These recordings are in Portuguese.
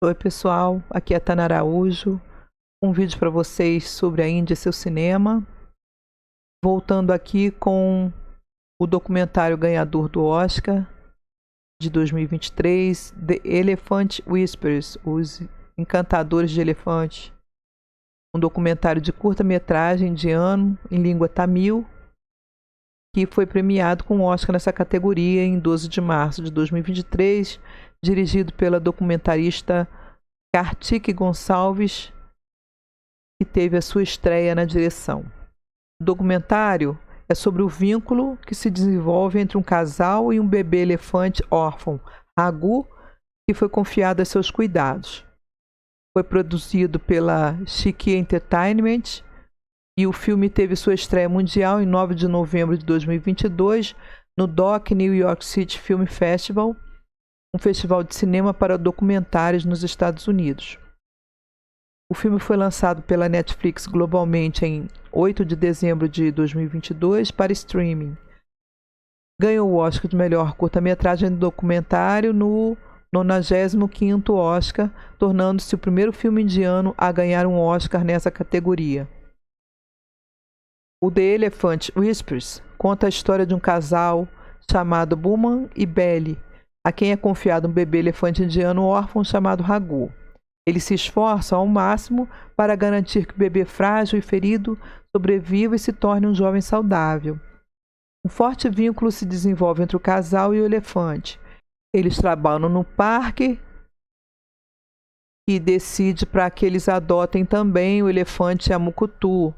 Oi pessoal, aqui é a Tana Araújo, um vídeo para vocês sobre a Índia e seu cinema. Voltando aqui com o documentário ganhador do Oscar de 2023, The Elephant Whispers, Os Encantadores de Elefante. Um documentário de curta-metragem indiano em língua tamil, que foi premiado com o Oscar nessa categoria em 12 de março de 2023, dirigido pela documentarista Kartik Gonçalves, que teve a sua estreia na direção. O documentário é sobre o vínculo que se desenvolve entre um casal e um bebê elefante órfão, Raghu, que foi confiado a seus cuidados. Foi produzido pela Shiki Entertainment e o filme teve sua estreia mundial em 9 de novembro de 2022 no DOC New York City Film Festival, um festival de cinema para documentários nos Estados Unidos. O filme foi lançado pela Netflix globalmente em 8 de dezembro de 2022 para streaming. Ganhou o Oscar de melhor curta-metragem de documentário no 95º Oscar, tornando-se o primeiro filme indiano a ganhar um Oscar nessa categoria. O The Elephant Whispers conta a história de um casal chamado Buman e Belly, a quem é confiado um bebê elefante indiano órfão chamado Raghu. Eles se esforçam ao máximo para garantir que o bebê frágil e ferido sobreviva e se torne um jovem saudável. Um forte vínculo se desenvolve entre o casal e o elefante. Eles trabalham no parque e decide para que eles adotem também o elefante Amukutu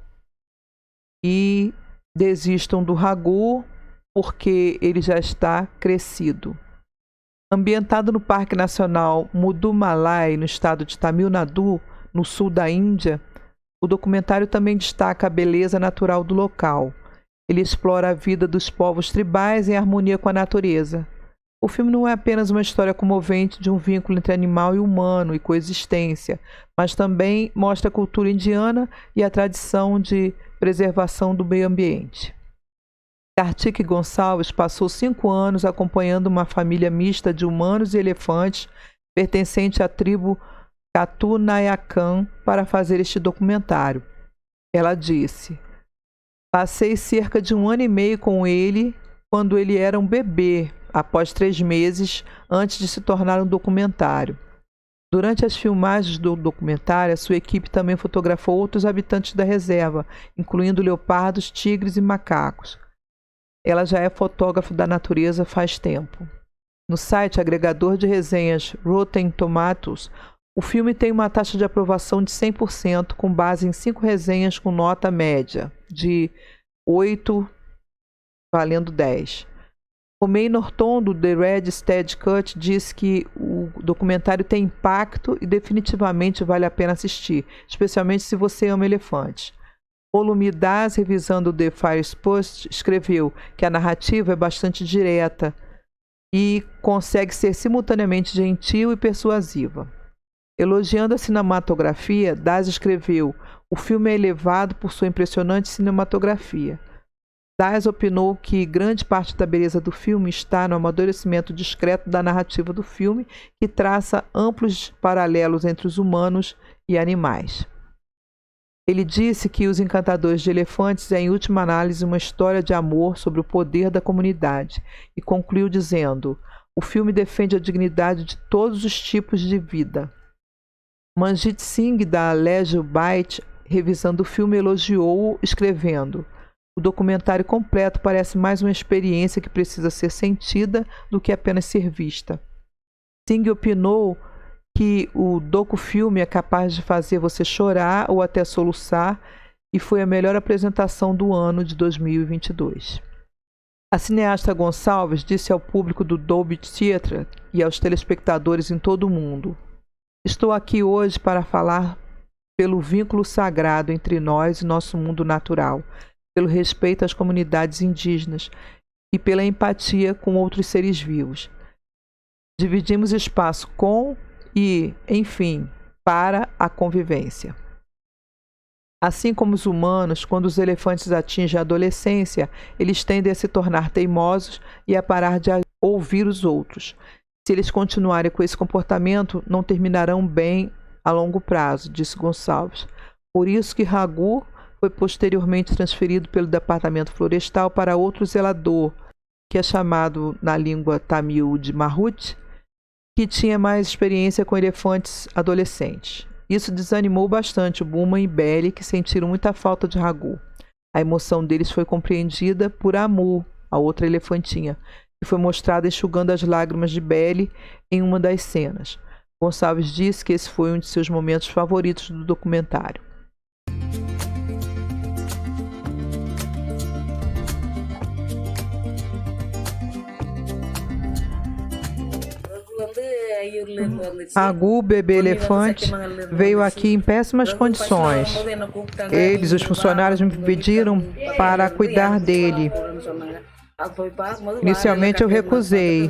e desistam do Raghu porque ele já está crescido. Ambientado no Parque Nacional Mudumalai, no estado de Tamil Nadu, no sul da Índia, o documentário também destaca a beleza natural do local. Ele explora a vida dos povos tribais em harmonia com a natureza. O filme não é apenas uma história comovente de um vínculo entre animal e humano e coexistência, mas também mostra a cultura indiana e a tradição de preservação do meio ambiente. Kartik Gonçalves passou 5 anos acompanhando uma família mista de humanos e elefantes pertencente à tribo Katunayakan para fazer este documentário. Ela disse: "Passei cerca de 1 ano e meio com ele quando ele era um bebê, após 3 meses antes de se tornar um documentário. Durante as filmagens do documentário, a sua equipe também fotografou outros habitantes da reserva, incluindo leopardos, tigres e macacos. Ela já é fotógrafa da natureza faz tempo." No site agregador de resenhas Rotten Tomatoes, o filme tem uma taxa de aprovação de 100%, com base em 5 resenhas com nota média de 8, valendo 10. Romain Norton, do The Red Steady Cut, diz que o documentário tem impacto e definitivamente vale a pena assistir, especialmente se você ama elefantes. Volume Das, revisando The Fire Post, escreveu que a narrativa é bastante direta e consegue ser simultaneamente gentil e persuasiva. Elogiando a cinematografia, Das escreveu: "O filme é elevado por sua impressionante cinematografia." Das opinou que grande parte da beleza do filme está no amadurecimento discreto da narrativa do filme, que traça amplos paralelos entre os humanos e animais. Ele disse que Os Encantadores de Elefantes é, em última análise, uma história de amor sobre o poder da comunidade, e concluiu dizendo: "O filme defende a dignidade de todos os tipos de vida." Manjit Singh, da Leisure Byte, revisando o filme, elogiou-o, escrevendo: "O documentário completo parece mais uma experiência que precisa ser sentida do que apenas ser vista." Singh opinou que o docufilme é capaz de fazer você chorar ou até soluçar e foi a melhor apresentação do ano de 2022. A cineasta Gonçalves disse ao público do Dolby Theatre e aos telespectadores em todo o mundo: "Estou aqui hoje para falar pelo vínculo sagrado entre nós e nosso mundo natural, pelo respeito às comunidades indígenas e pela empatia com outros seres vivos. Dividimos espaço com e, enfim, para a convivência." Assim como os humanos, quando os elefantes atingem a adolescência, eles tendem a se tornar teimosos e a parar de ouvir os outros. Se eles continuarem com esse comportamento, não terminarão bem a longo prazo, disse Gonçalves. Por isso que Raghu foi posteriormente transferido pelo Departamento Florestal para outro zelador, que é chamado na língua tamil de Marut, que tinha mais experiência com elefantes adolescentes. Isso desanimou bastante o Buma e Beli, que sentiram muita falta de Raghu. A emoção deles foi compreendida por Amu, a outra elefantinha, que foi mostrada enxugando as lágrimas de Beli em uma das cenas. Gonçalves disse que esse foi um de seus momentos favoritos do documentário. Raghu, bebê elefante, veio aqui em péssimas condições. Eles, os funcionários, me pediram para cuidar dele. Inicialmente eu recusei.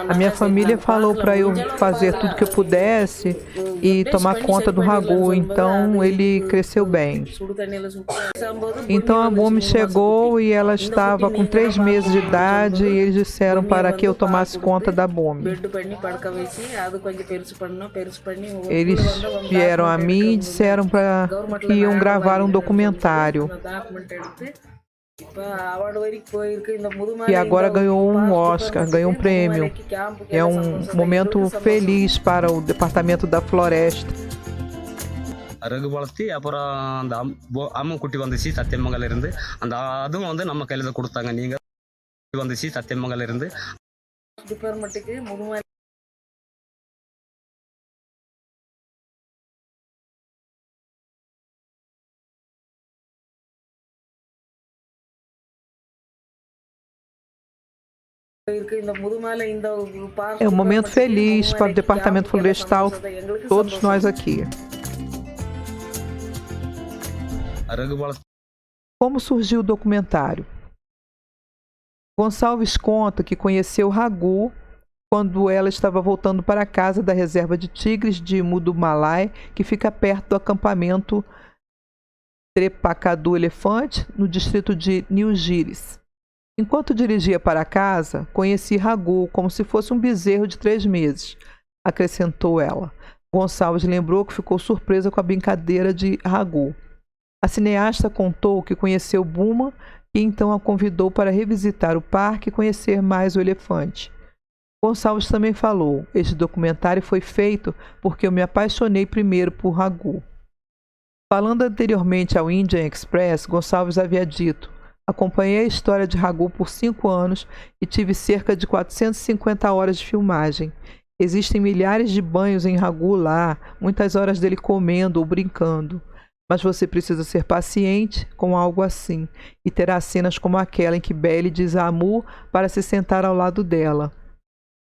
A minha família falou para eu fazer tudo que eu pudesse e tomar conta do Raghu, então ele cresceu bem. Então a Bumi chegou e ela estava com 3 meses de idade e eles disseram para que eu tomasse conta da Bumi. Eles vieram a mim e disseram que iam gravar um documentário. E agora ganhou um Oscar, ganhou um prêmio. É um momento feliz para o Departamento da Floresta. Raghu வளர்த்தி அப்புறம் அந்த அம்மன் குட்டி வந்துச்சு சத்தியமங்கல இருந்து அந்த அதுவும் வந்து நம்ம கையில தான் கொடுத்தாங்க நீங்க வந்துச்சு சத்தியமங்கல இருந்து டிபார்ட்மெண்ட்டுக்கு முதுமை É um momento feliz para o Departamento Florestal, todos nós aqui. Como surgiu o documentário? Gonçalves conta que conheceu Raghu quando ela estava voltando para a casa da reserva de tigres de Mudumalai, que fica perto do acampamento Trepakadu Elefante, no distrito de Nilgiris. Enquanto dirigia para casa, conheci Raghu como se fosse um bezerro de 3 meses, acrescentou ela. Gonçalves lembrou que ficou surpresa com a brincadeira de Raghu. A cineasta contou que conheceu Buma e então a convidou para revisitar o parque e conhecer mais o elefante. Gonçalves também falou: este documentário foi feito porque eu me apaixonei primeiro por Raghu. Falando anteriormente ao Indian Express, Gonçalves havia dito: acompanhei a história de Raghu por 5 anos e tive cerca de 450 horas de filmagem. Existem milhares de banhos em Raghu lá, muitas horas dele comendo ou brincando. Mas você precisa ser paciente com algo assim, e terá cenas como aquela em que Beli diz a Amu para se sentar ao lado dela.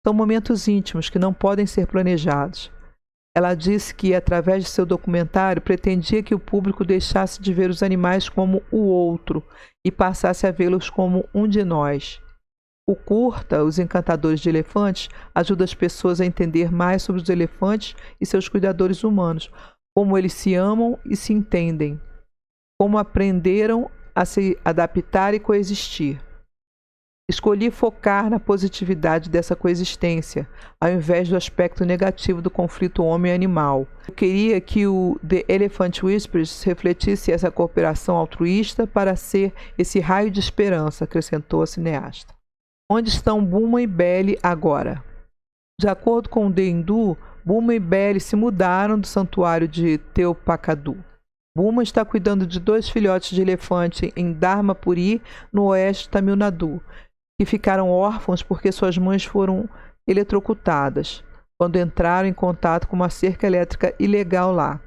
São momentos íntimos que não podem ser planejados. Ela disse que, através de seu documentário, pretendia que o público deixasse de ver os animais como o outro e passasse a vê-los como um de nós. O curta, Os Encantadores de Elefantes, ajuda as pessoas a entender mais sobre os elefantes e seus cuidadores humanos, como eles se amam e se entendem, como aprenderam a se adaptar e coexistir. Escolhi focar na positividade dessa coexistência, ao invés do aspecto negativo do conflito homem-animal. Eu queria que o The Elephant Whispers refletisse essa cooperação altruísta para ser esse raio de esperança, acrescentou a cineasta. Onde estão Buma e Beli agora? De acordo com o The Hindu, Buma e Beli se mudaram do santuário de Teopakadu. Buma está cuidando de 2 filhotes de elefante em Dharmapuri, no oeste de Tamil Nadu, que ficaram órfãos porque suas mães foram eletrocutadas quando entraram em contato com uma cerca elétrica ilegal lá.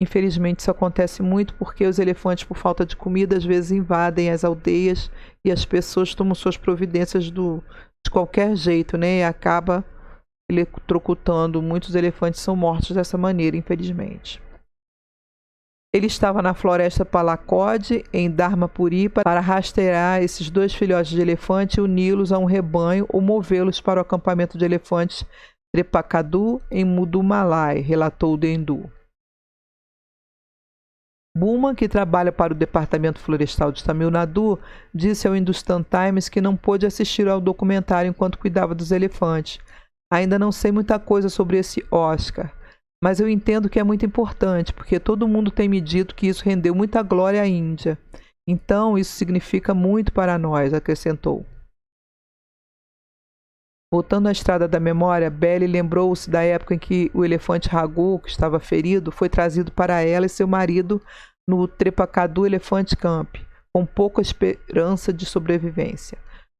Infelizmente isso acontece muito porque os elefantes, por falta de comida, às vezes invadem as aldeias e as pessoas tomam suas providências de qualquer jeito, né? E acaba eletrocutando. Muitos elefantes são mortos dessa maneira, infelizmente. Ele estava na floresta Palakod, em Dharmapuri, para rastrear esses 2 filhotes de elefante e uni-los a um rebanho ou movê-los para o acampamento de elefantes Trepakadu, em Mudumalai, relatou o The Hindu. Buma, que trabalha para o Departamento Florestal de Tamil Nadu, disse ao Hindustan Times que não pôde assistir ao documentário enquanto cuidava dos elefantes. Ainda não sei muita coisa sobre esse Oscar, mas eu entendo que é muito importante, porque todo mundo tem me dito que isso rendeu muita glória à Índia. Então, isso significa muito para nós, acrescentou. Voltando à estrada da memória, Belly lembrou-se da época em que o elefante Raghu, que estava ferido, foi trazido para ela e seu marido no Trepakadu Elephant Camp, com pouca esperança de sobrevivência.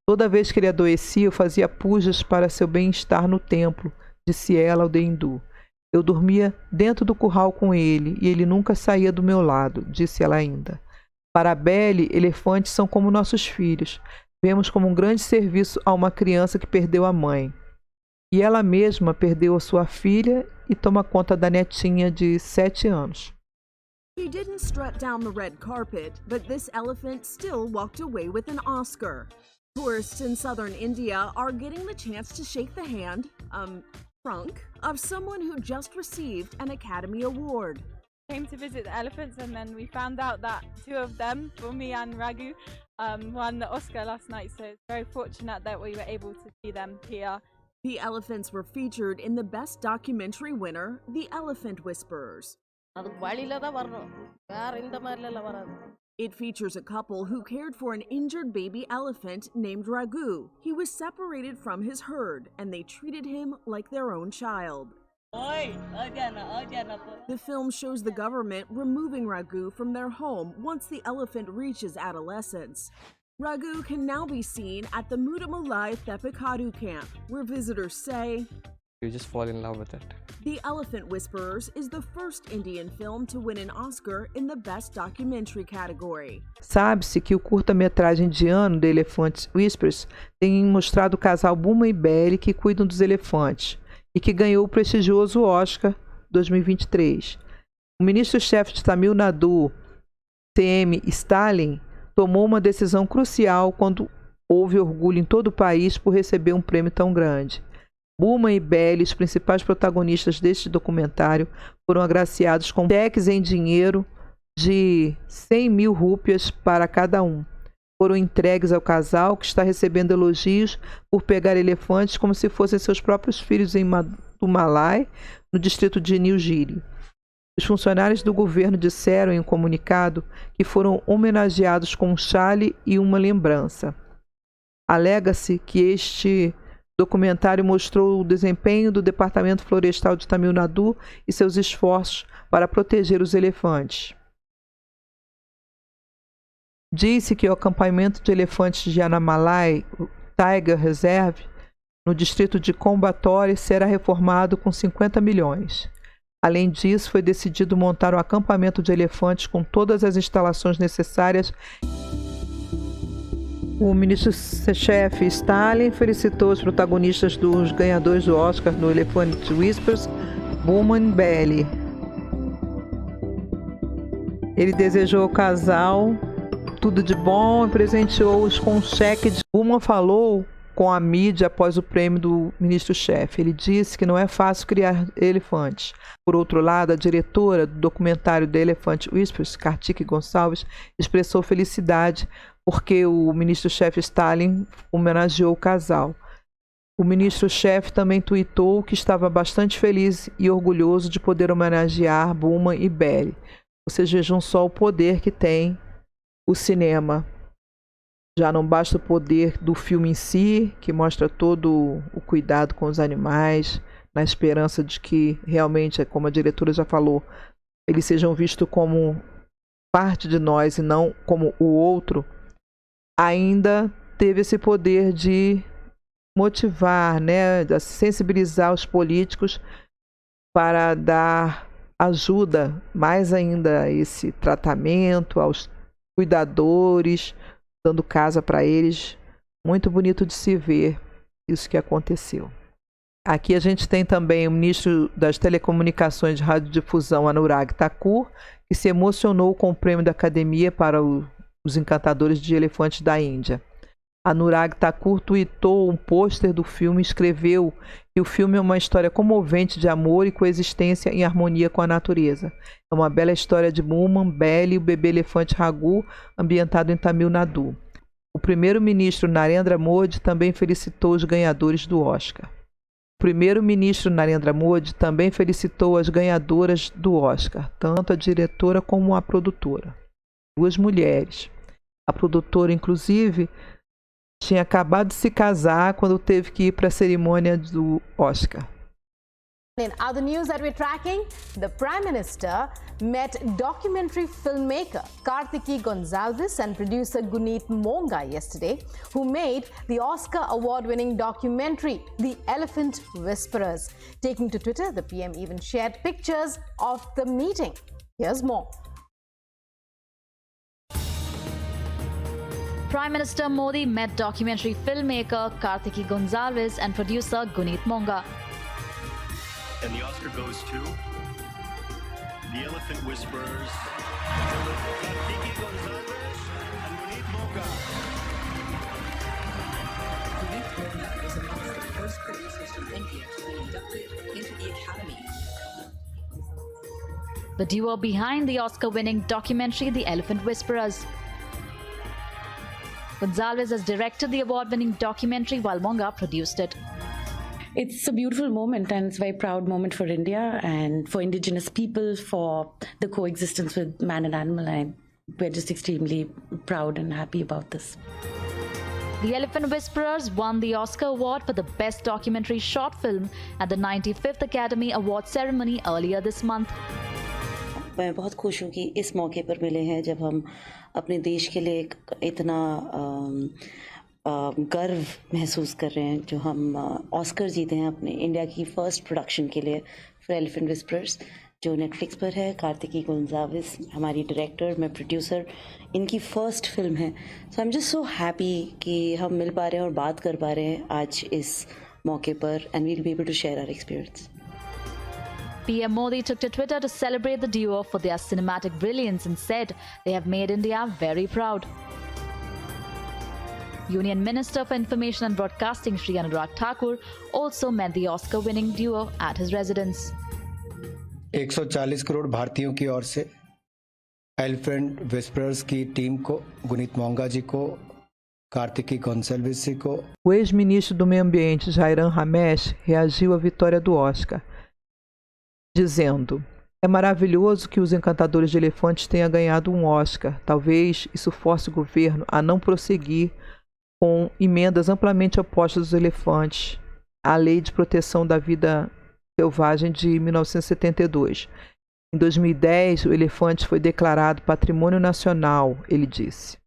Toda vez que ele adoecia, eu fazia pujas para seu bem-estar no templo, disse ela ao The Hindu. Eu dormia dentro do curral com ele e ele nunca saía do meu lado, disse ela ainda. Para Belly, elefantes são como nossos filhos. Vemos como um grande serviço a uma criança que perdeu a mãe. E ela mesma perdeu a sua filha e toma conta da netinha de 7 anos. He didn't strut down the red carpet, but this elephant still walked away with an Oscar. Tourists in southern India are getting the chance to shake the hand, trunk, of someone who just received an Academy Award. Came to visit the elephants and then we found out that 2 of them, Bumi and Raghu, won the Oscar last night, so it's very fortunate that we were able to see them here. The elephants were featured in the Best Documentary winner, The Elephant Whisperers. It features a couple who cared for an injured baby elephant named Raghu. He was separated from his herd and they treated him like their own child. The film shows the government removing Raghu from their home once the elephant reaches adolescence. Raghu can now be seen at the Mudamalai Thepikadu camp, where visitors say, you just fall in love with it. The Elephant Whisperers is the first Indian film to win an Oscar in the Best Documentary category. Sabe-se que o curta-metragem indiano The Elephant Whisperers tem mostrado o casal Buma e Belly que cuidam dos elefantes e que ganhou o prestigioso Oscar 2023. O ministro-chefe de Tamil Nadu, C.M. Stalin, tomou uma decisão crucial quando houve orgulho em todo o país por receber um prêmio tão grande. Buma e Belly, os principais protagonistas deste documentário, foram agraciados com cheques em dinheiro de 100 mil rúpias para cada um. Foram entregues ao casal, que está recebendo elogios por pegar elefantes como se fossem seus próprios filhos em Madumalai, no distrito de Nilgiri. Os funcionários do governo disseram em um comunicado que foram homenageados com um chale e uma lembrança. Alega-se que este documentário mostrou o desempenho do Departamento Florestal de Tamil Nadu e seus esforços para proteger os elefantes. Disse que o acampamento de elefantes de Anamalai, o Tiger Reserve, no distrito de Coimbatore, será reformado com 50 milhões. Além disso, foi decidido montar um acampamento de elefantes com todas as instalações necessárias. O ministro-chefe Stalin felicitou os protagonistas dos ganhadores do Oscar no Elephant Whispers, Buma e Belly. Ele desejou ao casal tudo de bom e presenteou-os com um cheque de... Buma falou com a mídia após o prêmio do ministro-chefe. Ele disse que não é fácil criar elefantes. Por outro lado, a diretora do documentário The Elephant Whispers, Kartik Gonçalves, expressou felicidade porque o ministro-chefe Stalin homenageou o casal. O ministro-chefe também tuitou que estava bastante feliz e orgulhoso de poder homenagear Buma e Belly. Vocês vejam só o poder que tem o cinema. Já não basta o poder do filme em si, que mostra todo o cuidado com os animais, na esperança de que realmente, como a diretora já falou, eles sejam vistos como parte de nós e não como o outro. Ainda teve esse poder de motivar, de sensibilizar os políticos para dar ajuda mais ainda a esse tratamento, aos cuidadores, dando casa para eles. Muito bonito de se ver isso que aconteceu. Aqui a gente tem também o ministro das Telecomunicações de Radiodifusão, Anurag Thakur, que se emocionou com o prêmio da Academia para os encantadores de elefantes da Índia. Anurag Thakur tweetou um pôster do filme e escreveu que o filme é uma história comovente de amor e coexistência em harmonia com a natureza. É uma bela história de Muman, Beli e o bebê elefante Raghu, ambientado em Tamil Nadu. O primeiro-ministro Narendra Modi também felicitou os ganhadores do Oscar. O primeiro-ministro Narendra Modi também felicitou as ganhadoras do Oscar, tanto a diretora como a produtora. 2 mulheres. A produtora, inclusive, tinha acabado de se casar quando teve que ir para a cerimônia do Oscar. In other news that we're tracking, the Prime Minister met documentary filmmaker Kartiki Gonsalves and producer Guneet Monga yesterday, who made the Oscar award-winning documentary The Elephant Whisperers. Taking to Twitter, the PM even shared pictures of the meeting. Here's more. Prime Minister Modi met documentary filmmaker Kartiki Gonsalves and producer Guneet Monga. And the Oscar goes to The Elephant Whisperers, Kartiki Gonsalves and Guneet Monga. Guneet Monga is amongst the first producers from India to be inducted into the Academy. The duo behind the Oscar-winning documentary The Elephant Whisperers. Gonsalves has directed the award-winning documentary while Monga produced it. It's a beautiful moment, and it's a very proud moment for India and for indigenous people, for the coexistence with man and animal, and we're just extremely proud and happy about this. The Elephant Whisperers won the Oscar Award for the Best Documentary Short Film at the 95th Academy Award ceremony earlier this month. मैं बहुत खुश हूँ कि इस मौके पर मिले हैं जब हम अपने देश के लिए इतना गर्व महसूस कर रहे हैं, जो हम ऑस्कर जीते हैं अपने इंडिया की फर्स्ट प्रोडक्शन के लिए फॉर एलिफेंट विस्पर्स, जो नेटफ्लिक्स पर है। कार्तिकी गोंसाल्विस हमारी डायरेक्टर, मैं प्रोड्यूसर, इनकी फर्स्ट फिल्म है। So I am just so happy कि हम मिल पा रहे हैं और बात कर पा रहे हैं आज इस मौके पर, and we will be able to share our experience. PM Modi took to Twitter to celebrate the duo for their cinematic brilliance and said they have made India very proud. Union Minister for Information and Broadcasting Shri Anurag Thakur also met the Oscar-winning duo at his residence. 140 करोड़ भारतीयों की ओर से elephant whisperers की टीम को, गुनीत मोंगा जी को, Kartiki Gonsalves जी को। O ex-ministro do Meio Ambiente Jairam Ramesh reagiu à vitória do Oscar, dizendo: é maravilhoso que os encantadores de elefantes tenham ganhado um Oscar. Talvez isso force o governo a não prosseguir com emendas amplamente opostas aos elefantes à Lei de Proteção da Vida Selvagem de 1972. Em 2010, o elefante foi declarado Patrimônio Nacional, ele disse.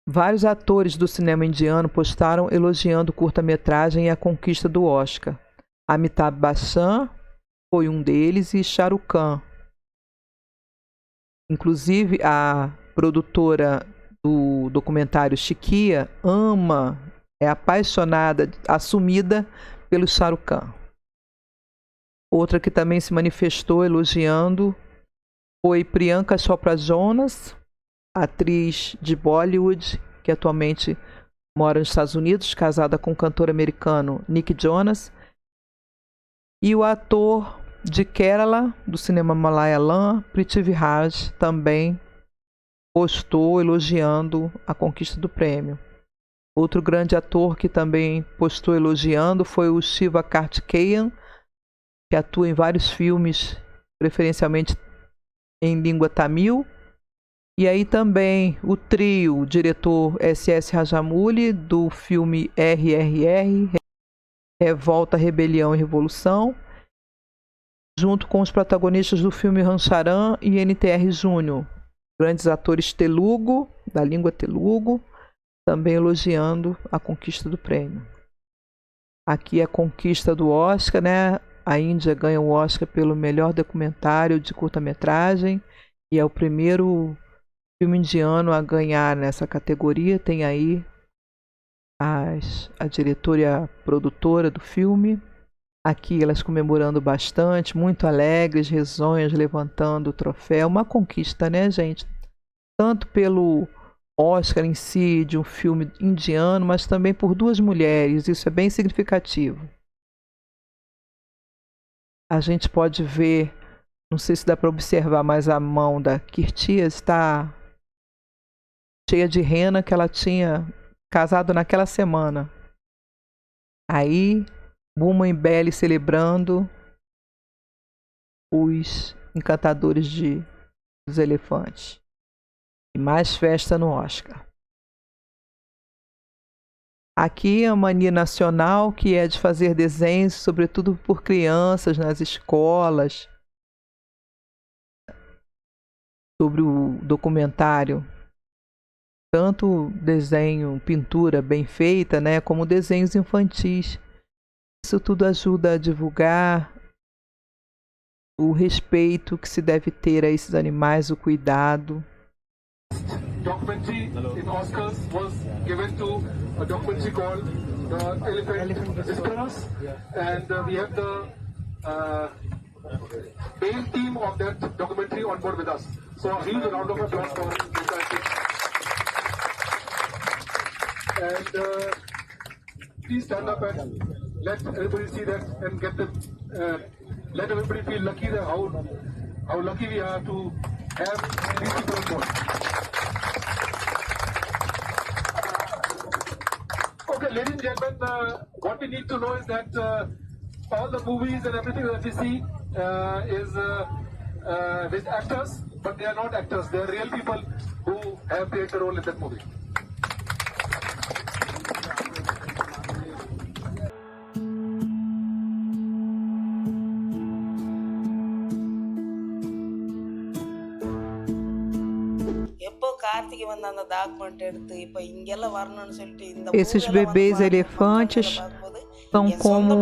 Vários atores do cinema indiano postaram elogiando o curta-metragem e a conquista do Oscar. Amitabh Bachchan foi um deles e Shah Rukh Khan. Inclusive, a produtora do documentário Chiquia é apaixonada, assumida pelo Shah Rukh Khan. Outra que também se manifestou elogiando foi Priyanka Chopra Jonas, atriz de Bollywood, que atualmente mora nos Estados Unidos, casada com o cantor americano Nick Jonas, e o ator de Kerala, do cinema Malayalam, Prithviraj, também postou elogiando a conquista do prêmio. Outro grande ator que também postou elogiando foi o Shiva Karthikeyan, que atua em vários filmes, preferencialmente em língua tamil. E aí também o trio, o diretor S.S. Rajamouli, do filme RRR, Revolta, Rebelião e Revolução, junto com os protagonistas do filme Rancharan e NTR Júnior, grandes atores telugu, da língua telugu, também elogiando a conquista do prêmio. Aqui é a conquista do Oscar, né? A Índia ganha o Oscar pelo melhor documentário de curta-metragem e é o primeiro filme indiano a ganhar nessa categoria. Tem aí a diretora e a produtora do filme. Aqui elas comemorando bastante, muito alegres, risonhas, levantando o troféu. Uma conquista, né, gente? Tanto pelo Oscar em si de um filme indiano, mas também por 2 mulheres. Isso é bem significativo. A gente pode ver, não sei se dá para observar, mas a mão da Kirti está cheia de rena que ela tinha casado naquela semana. Aí, Buma e Belly celebrando os encantadores dos elefantes. E mais festa no Oscar. Aqui a mania nacional, que é de fazer desenhos, sobretudo por crianças nas escolas, sobre o documentário. Tanto desenho, pintura bem feita, né, como desenhos infantis. Isso tudo ajuda a divulgar o respeito que se deve ter a esses animais, o cuidado. Documentary in Oscars was given to a documentary called The Elephant Whisperers, and we have the main team of that documentary on board with us. So a huge round of applause for this. And please stand up and let everybody see that and get the let everybody feel lucky that how lucky we are to have these people on board. Okay, ladies and gentlemen, what we need to know is that all the movies and everything that we see is with actors, but they are not actors. They are real people who have played a role in that movie. Esses bebês elefantes são como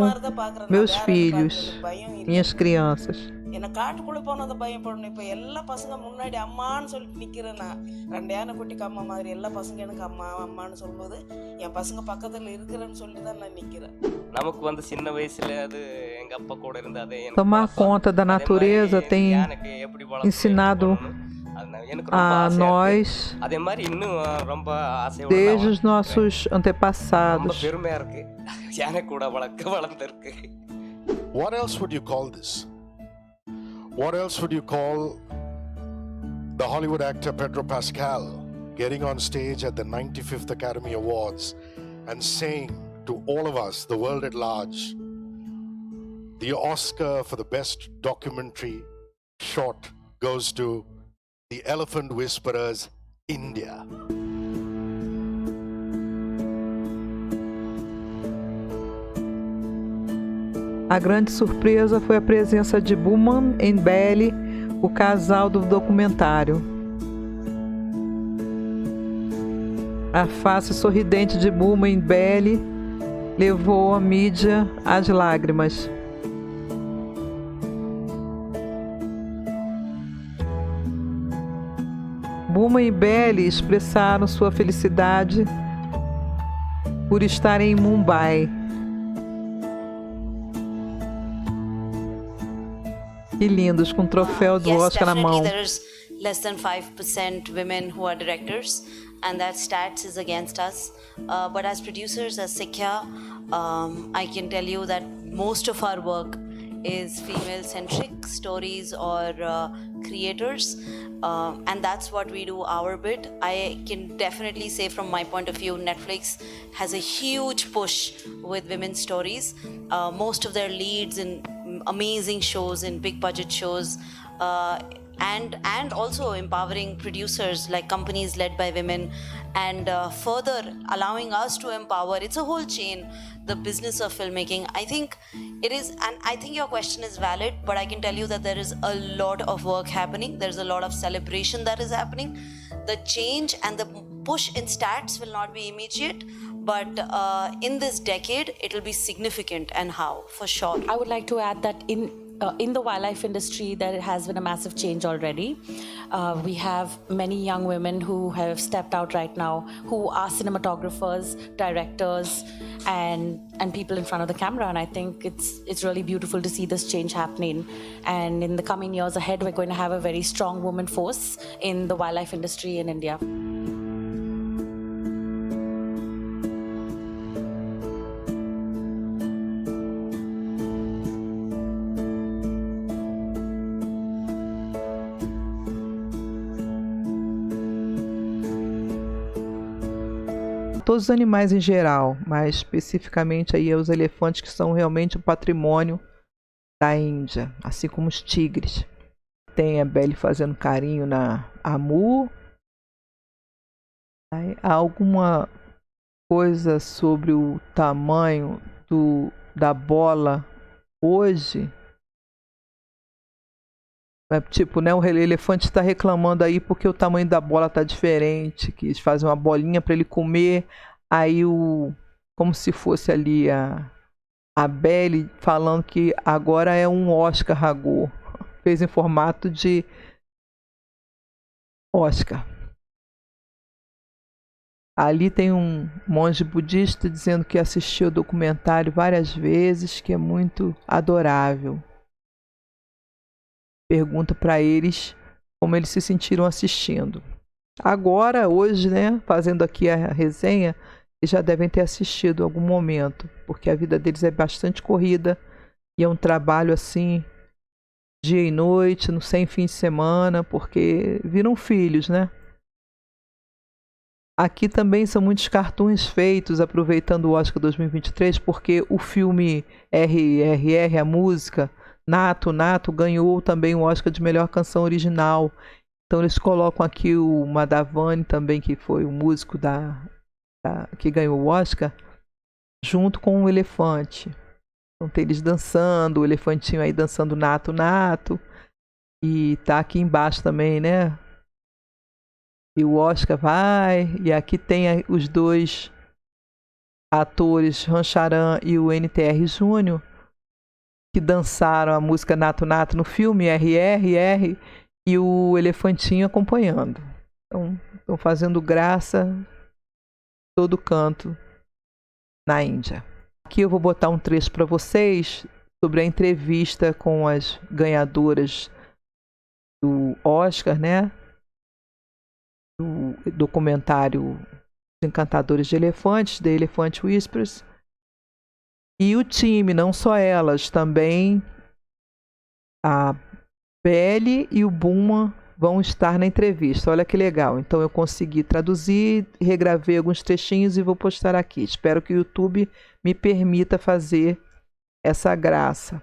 meus filhos, minhas crianças. என்னை காட்டுக்குள்ளே போனதை பயப்படணும். இப்போ எல்லா பசங்க முன்னாடி அம்மான்னு சொல்லிட்டு நிற்கிறேன். நான் 2 யானை குட்டிக்கு அம்மா மாதிரி எல்லா பசங்க எனக்கு அம்மா அம்மான்னு சொல்லும்போது என் பசங்க பக்கத்தில் இருக்கிறேன்னு சொல்லி தான் நான் நிற்கிறேன். நமக்கு வந்து சின்ன வயசுல அது எங்க அப்பா கூட இருந்து அதே Tomar conta da natureza tem ensinado a nós desde os nossos antepassados. What else would you call this? What else would you call the Hollywood actor Pedro Pascal getting on stage at the 95th Academy Awards and saying to all of us, the world at large, the Oscar for the best documentary short goes to The Elephant Whisperers, India. A grande surpresa foi a presença de Buma e Belly, o casal do documentário. A face sorridente de Buma e Belly levou a mídia às lágrimas. Buma e Belly expressaram sua felicidade por estarem em Mumbai. Que lindos, com o troféu do Oscar na mão. There's less than 5% women who are directors, and that stats is against us. But as producers, as Sikya, I can tell you that most of our work is female-centric stories or creators, and that's what we do our bit. I can definitely say from my point of view, Netflix has a huge push with women's stories. Most of their leads in amazing shows, in big budget shows, and also empowering producers like companies led by women, and further allowing us to empower. It's a whole chain, the business of filmmaking. I think it is, and I think your question is valid, but I can tell you that there is a lot of work happening. There's a lot of celebration that is happening. The change and the push in stats will not be immediate, but in this decade it will be significant. And how? For sure. I would like to add that in the wildlife industry there has been a massive change already. We have many young women who have stepped out right now, who are cinematographers, directors, and people in front of the camera, and I think it's really beautiful to see this change happening. And in the coming years ahead, we're going to have a very strong woman force in the wildlife industry in India. todos os animais em geral, mas especificamente aí os elefantes, que são realmente o patrimônio da Índia, assim como os tigres. Tem a Belly fazendo carinho na Amu. Aí, há alguma coisa sobre o tamanho da bola hoje? Tipo, né, o elefante está reclamando aí porque o tamanho da bola está diferente, que eles fazem uma bolinha para ele comer, aí como se fosse ali a Belly falando que agora é um Oscar Ragu, fez em formato de Oscar. Ali tem um monge budista dizendo que assistiu o documentário várias vezes, que é muito adorável. Pergunta para eles como eles se sentiram assistindo. Agora, hoje, né, fazendo aqui a resenha, eles já devem ter assistido em algum momento, porque a vida deles é bastante corrida e é um trabalho assim, dia e noite, sem fim de semana, porque viram filhos, né? Aqui também são muitos cartoons feitos aproveitando o Oscar 2023, porque o filme RRR, a música Nato ganhou também o Oscar de melhor canção original. Então eles colocam aqui o Madhavani também, que foi o músico que ganhou o Oscar, junto com o elefante. Então tem eles dançando, o elefantinho aí dançando Nato. E tá aqui embaixo também, né? E o Oscar vai, e aqui tem os dois atores, Rancharan e o NTR Júnior, que dançaram a música Nato no filme, RRR, e o elefantinho acompanhando. Então, estão fazendo graça todo canto na Índia. Aqui eu vou botar um trecho para vocês sobre a entrevista com as ganhadoras do Oscar, né? Do documentário Os Encantadores de Elefantes, The Elephant Whispers. E o time, não só elas, também a Belly e o Buma vão estar na entrevista. Olha que legal. Então eu consegui traduzir, regravei alguns trechinhos e vou postar aqui. Espero que o YouTube me permita fazer essa graça.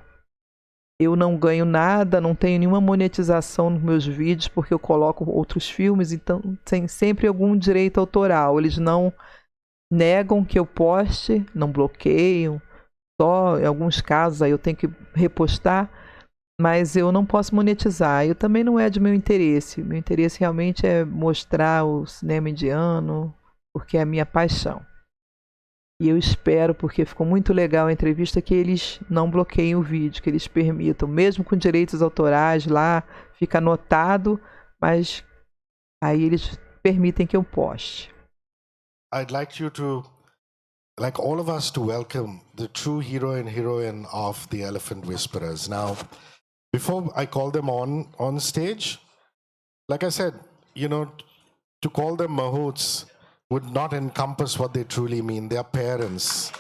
Eu não ganho nada, não tenho nenhuma monetização nos meus vídeos, porque eu coloco outros filmes, então tem sempre algum direito autoral. Eles não negam que eu poste, não bloqueiam. Só em alguns casos aí eu tenho que repostar, mas eu não posso monetizar. Eu também não é de meu interesse. Meu interesse realmente é mostrar o cinema indiano, porque é a minha paixão. E eu espero, porque ficou muito legal a entrevista, que eles não bloqueiem o vídeo, que eles permitam, mesmo com direitos autorais lá, fica anotado, mas aí eles permitem que eu poste. I'd like you to, like all of us, to welcome the true hero and heroine of the Elephant Whisperers. Now, before I call them on stage, like I said, you know, to call them mahouts would not encompass what they truly mean. They are parents.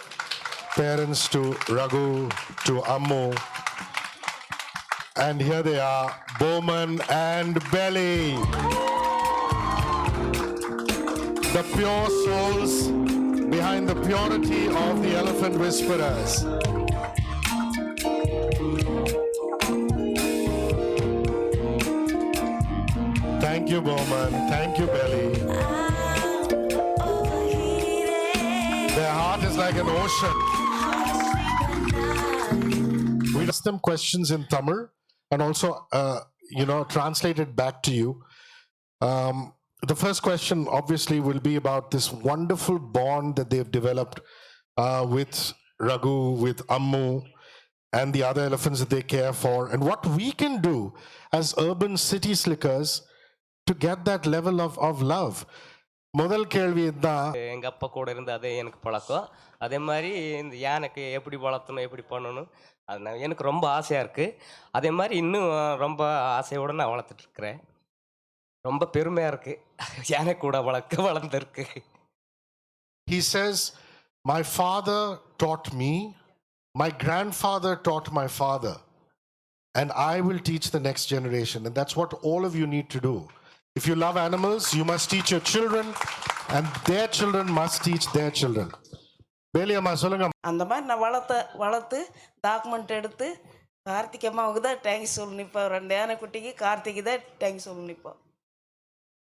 Parents to Raghu, to Ammu. And here they are, Bowman and Belly. The pure souls behind the purity of the Elephant Whisperers. Thank you, Bowman. Thank you, Belly. Their heart is like an ocean. We ask them questions in Tamil and also, translate it back to you. The first question obviously will be about this wonderful bond that they've developed with Raghu, with Ammu, and the other elephants that they care for, and what we can do as urban city slickers to get that level of love. முதல் கேள்வி தான், எங்கள் அப்பா கூட இருந்து அதே எனக்கு பழக்கம். அதே மாதிரி இந்த யானைக்கு எப்படி வளர்த்தணும், எப்படி பண்ணணும், அது எனக்கு ரொம்ப ஆசையாக இருக்குது. அதே மாதிரி இன்னும் ரொம்ப ஆசையோடு நான் வளர்த்துட்ருக்குறேன். ரொம்ப பெருமையாக இருக்குது யானை கூட வளர்ந்துருக்கு. He says, my father taught me, my grandfather taught my father, and I will teach the next generation. And that's what all of you need to do. If you love animals, you must teach your children. And their children must teach their children. Beliama, solunga. அந்த மாதிரி நான் வளர்த்து டாக்குமெண்ட் எடுத்து கார்த்திக் அம்மாவுக்கு தான் தேங்க்ஸ் சொல்லணும். இப்போ 2 யானைக்குட்டிக்கு கார்த்திக்கு தான் தேங்க்ஸ் சொல்லணும். இப்போ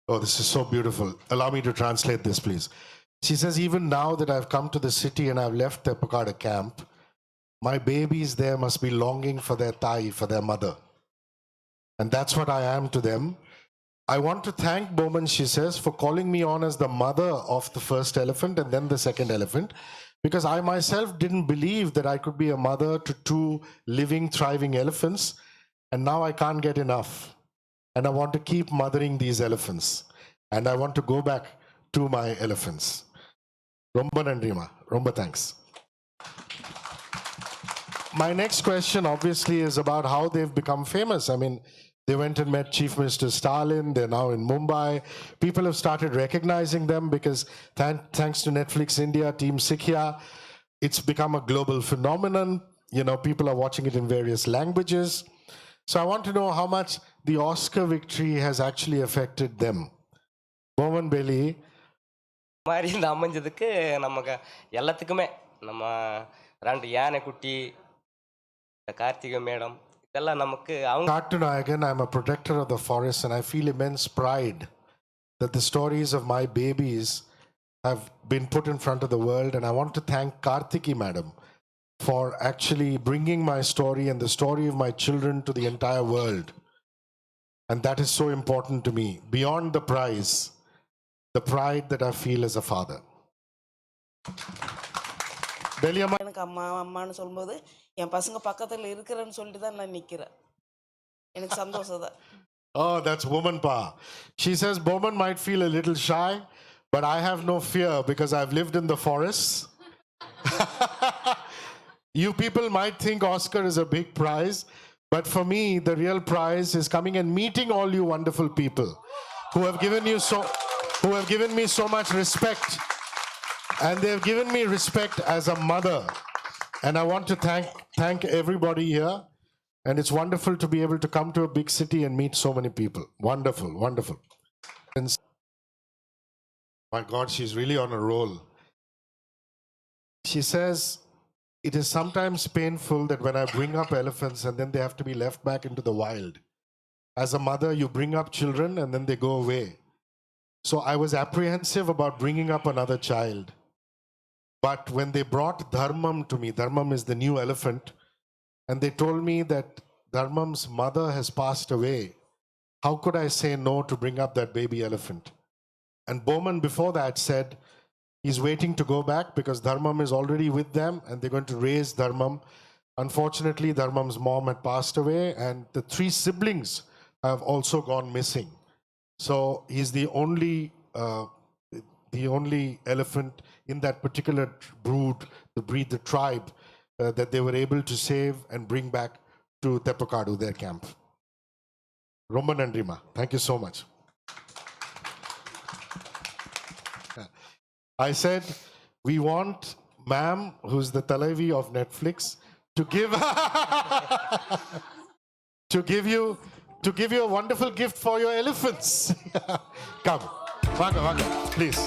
Oh, this is so beautiful. Allow me to translate this, please. She says, even now that I've come to the city and I've left Tepakada camp, my babies there must be longing for their thai, for their mother. And that's what I am to them. I want to thank Bowman, she says, for calling me on as the mother of the first elephant and then the second elephant, because I myself didn't believe that I could be a mother to 2 living, thriving elephants, and now I can't get enough. And I want to keep mothering these elephants, and I want to go back to my elephants. Romba nandrima, romba thanks. My next question obviously is about how they've become famous. I mean, they went and met Chief Minister Stalin. They're now in Mumbai. People have started recognizing them because thanks to Netflix India, Team Sikhya, it's become a global phenomenon. You know, people are watching it in various languages. So I want to know how much the Oscar victory has actually affected them. Bowman Bailey. மாதிரி இந்த அமைஞ்சதுக்கு நமக்கு எல்லாத்துக்குமே நம்ம 2 யானைக்குட்டி, கார்த்திகை மேடம், இதெல்லாம் நமக்கு அவங்க. Kartanayagan, I'm a protector of the forest and I feel immense pride that the stories of my babies have been put in front of the world, and I want to thank Kartiki madam for actually bringing my story and the story of my children to the entire world. And that is so important to me. Beyond the prize, the pride that I feel as a father. எனக்கு அம்மான்னு சொல்லும்போது என் பசங்க பக்கத்தில் இருக்கிறேன்னு சொல்லிட்டு தான் நான் நிற்கிறேன். எனக்கு சந்தோஷம் தான். Oh, that's woman power. She says Bowman might feel a little shy, but I have no fear because I've lived in the forests. You people might think Oscar is a big prize, but for me, the real prize is coming and meeting all you wonderful people who have given me so much respect, and they have given me respect as a mother. And I want to thank everybody here. And it's wonderful to be able to come to a big city and meet so many people. Wonderful, wonderful. And my God, she's really on a roll. She says, it is sometimes painful that when I bring up elephants and then they have to be left back into the wild. As a mother, you bring up children and then they go away. So I was apprehensive about bringing up another child. But when they brought Dharmam to me, Dharmam is the new elephant, and they told me that Dharmam's mother has passed away, how could I say no to bring up that baby elephant? And Bowman before that said he's waiting to go back because Dharmam is already with them and they're going to raise Dharmam. Unfortunately, Dharmam's mom had passed away and the 3 siblings have also gone missing. So he's the only elephant in that particular breed, the tribe, that they were able to save and bring back to Tepakadu, their camp. Romba nandrima. Thank you so much. I said, we want ma'am, who's the Talavi of Netflix, to give you a wonderful gift for your elephants. Come, Vaga, please.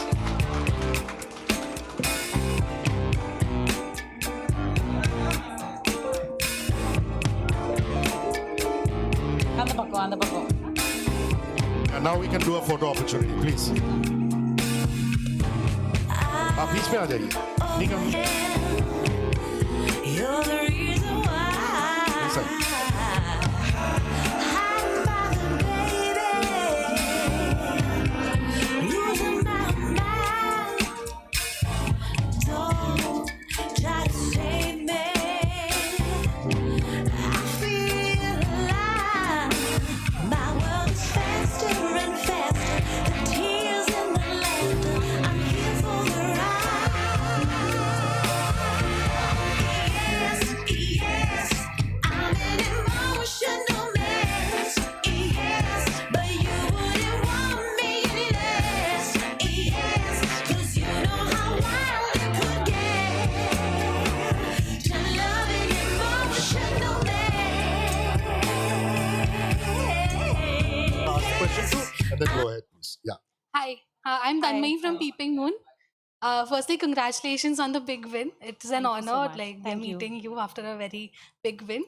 And now we can do a photo opportunity, please. आप बीच में आ जाइए. And then go ahead, please. Yeah. Hi, I'm Hi. Tanmay from Peeping Moon. Firstly, congratulations on the big win. It's an Thank you so honor, much. like, we're Thank you. meeting you after a very big win.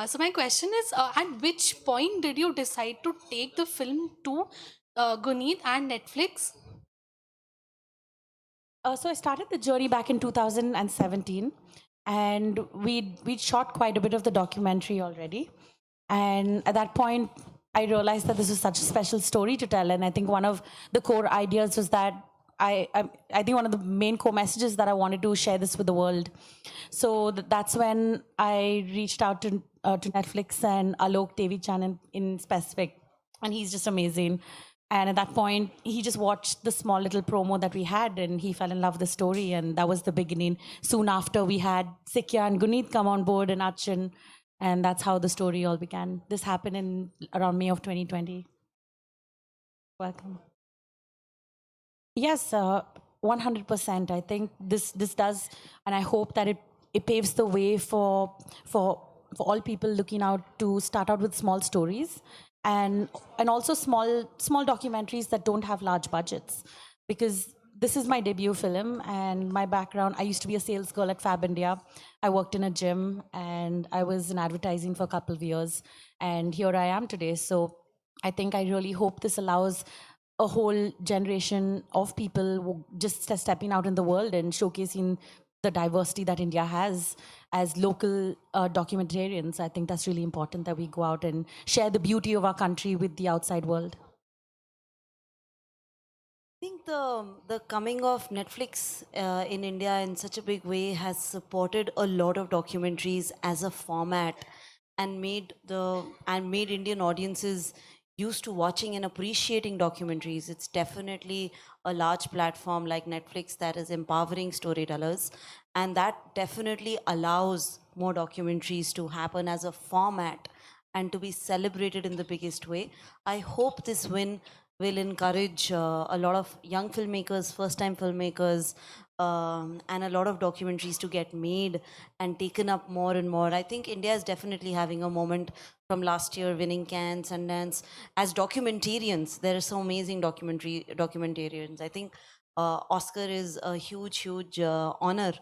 So my question is, at which point did you decide to take the film to Guneet and Netflix? So I started the journey back in 2017, and we shot quite a bit of the documentary already. And at that point, I realized that this was such a special story to tell. And I think one of the core ideas was that I think one of the main core messages that I wanted to share this with the world. So that's when I reached out to Netflix and Alok Devi-chan in specific, and he's just amazing. And at that point, he just watched the small little promo that we had, and he fell in love with the story, and that was the beginning. Soon after, we had Sikya and Guneet come on board, and Achin, and that's how the story all began. This happened in around May of 2020. Welcome. Yes, 100%. I think this does, and I hope that it paves the way for all people looking out to start out with small stories, and also small documentaries that don't have large budgets, because this is my debut film, and my background, I used to be a sales girl at Fab India. I worked in a gym, and I was in advertising for a couple of years, and here I am today. So I think I really hope this allows a whole generation of people who just stepping out in the world and showcasing the diversity that India has as local documentarians. I think that's really important, that we go out and share the beauty of our country with the outside world. I think the coming of Netflix in India in such a big way has supported a lot of documentaries as a format, and made Indian audiences used to watching and appreciating documentaries. It's definitely a large platform like Netflix that is empowering storytellers, and that definitely allows more documentaries to happen as a format and to be celebrated in the biggest way. I hope this win will encourage a lot of young filmmakers, first-time filmmakers, and a lot of documentaries to get made and taken up more and more. I think India is definitely having a moment from last year, winning Cannes, Sundance. As documentarians, there are so amazing documentarians. I think Oscar is a huge honor.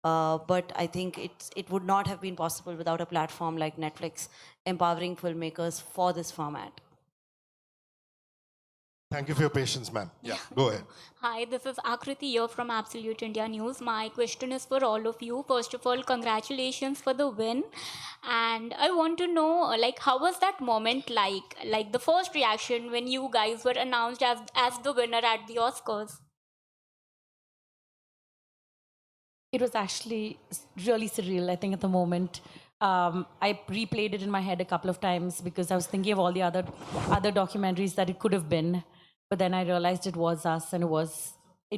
But I think it would not have been possible without a platform like Netflix empowering filmmakers for this format. Thank you for your patience, ma'am. Yeah, go ahead. Hi, this is Akriti here from Absolute India News. My question is for all of you. First of all, congratulations for the win. And I want to know, like, how was that moment like? Like the first reaction when you guys were announced as the winner at the Oscars? It was actually really surreal, I think, at the moment. I replayed it in my head a couple of times because I was thinking of all the other documentaries that it could have been. But then I realized it was us, and it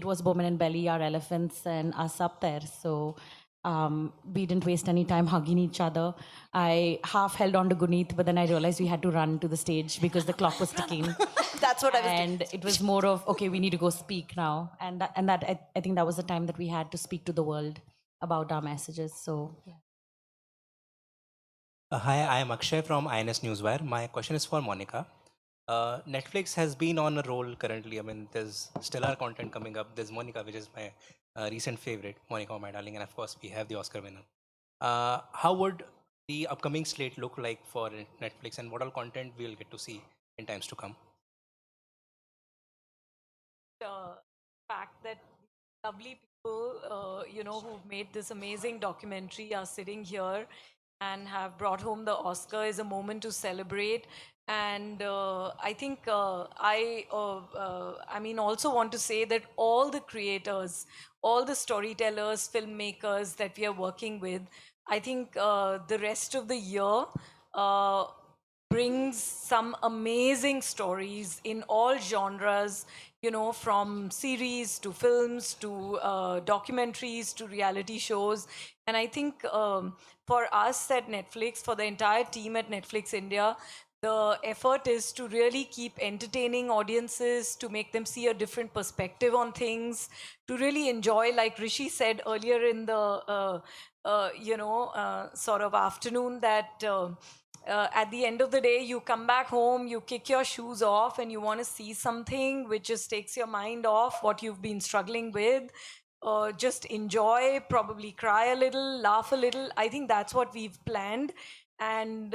was Bowman and Belly, our elephants, and us up there. So we didn't waste any time hugging each other. I half held on to Guneet, but then I realized we had to run to the stage because the clock was ticking. That's what I was And it was more of, okay, we need to go speak now. And I think that was the time that we had to speak to the world about our messages. So, yeah. Hi, I am Akshay from INS Newswire. My question is for Monica. Netflix has been on a roll currently. I mean, there's stellar content coming up. There's Monica, which is my recent favorite, Monica, my darling, and of course, we have the Oscar winner. How would the upcoming slate look like for Netflix, and what all content we'll get to see in times to come? The fact that lovely people, who've made this amazing documentary are sitting here and have brought home the Oscar is a moment to celebrate. And I think I also want to say that all the creators, all the storytellers, filmmakers that we are working with, I think the rest of the year brings some amazing stories in all genres, from series to films to documentaries to reality shows. And I think for us at Netflix, for the entire team at Netflix India, the effort is to really keep entertaining audiences, to make them see a different perspective on things, to really enjoy, like Rishi said earlier in the, sort of afternoon, that at the end of the day, you come back home, you kick your shoes off, and you want to see something which just takes your mind off what you've been struggling with. Just enjoy, probably cry a little, laugh a little. I think that's what we've planned. And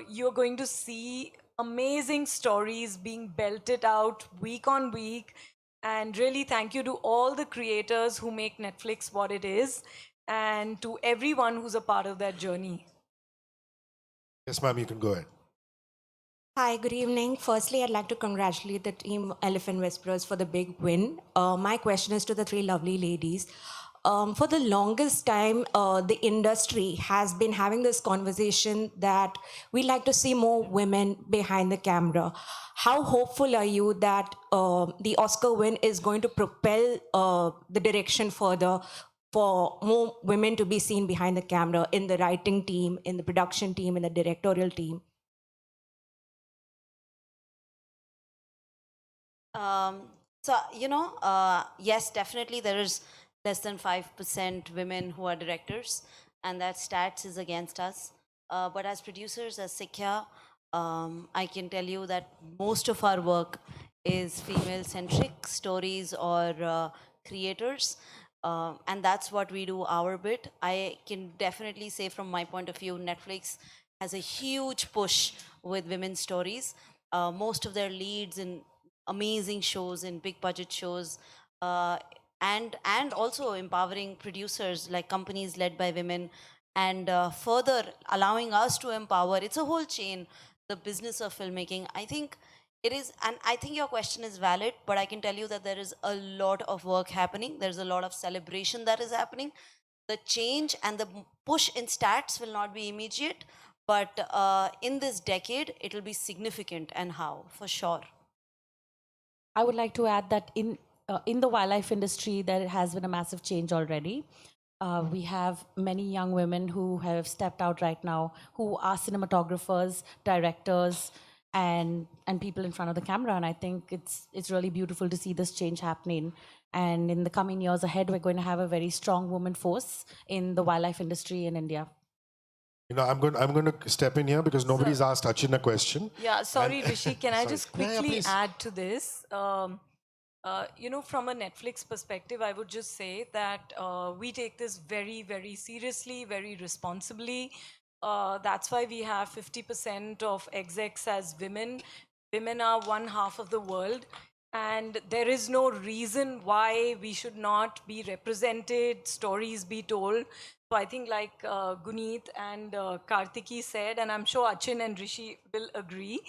you're going to see amazing stories being belted out week on week. And really thank you to all the creators who make Netflix what it is, and to everyone who's a part of that journey. Yes, ma'am, you can go ahead. Hi, good evening. Firstly, I'd like to congratulate the team Elephant Whisperers for the big win. My question is to the three lovely ladies. For the longest time, the industry has been having this conversation that we like to see more women behind the camera. How hopeful are you that the Oscar win is going to propel the direction further for more women to be seen behind the camera in the writing team, in the production team, in the directorial team? Yes, definitely there is less than 5% women who are directors, and that stats is against us. But as producers, as Sikya, I can tell you that most of our work is female-centric stories or creators, and that's what we do our bit. I can definitely say from my point of view, Netflix has a huge push with women's stories. Most of their leads in amazing shows, in big budget shows, and also empowering producers like companies led by women, and further allowing us to empower. It's a whole chain, the business of filmmaking. I think it is, and I think your question is valid, but I can tell you that there is a lot of work happening. There's a lot of celebration that is happening. The change and the push in stats will not be immediate, but in this decade, it will be significant, and how, for sure. I would like to add that in the wildlife industry, there has been a massive change already. We have many young women who have stepped out right now, who are cinematographers, directors, and people in front of the camera. And I think it's really beautiful to see this change happening. And in the coming years ahead, we're going to have a very strong woman force in the wildlife industry in India. I'm going to step in here because nobody's asked Achin a question. Yeah, sorry, Rishi, can I just quickly please. add to this? From a Netflix perspective, I would just say that we take this very, very seriously, very responsibly. That's why we have 50% of execs as women. Women are one half of the world. And there is no reason why we should not be represented, stories be told. So I think like Guneet and Kartiki said, and I'm sure Achin and Rishi will agree,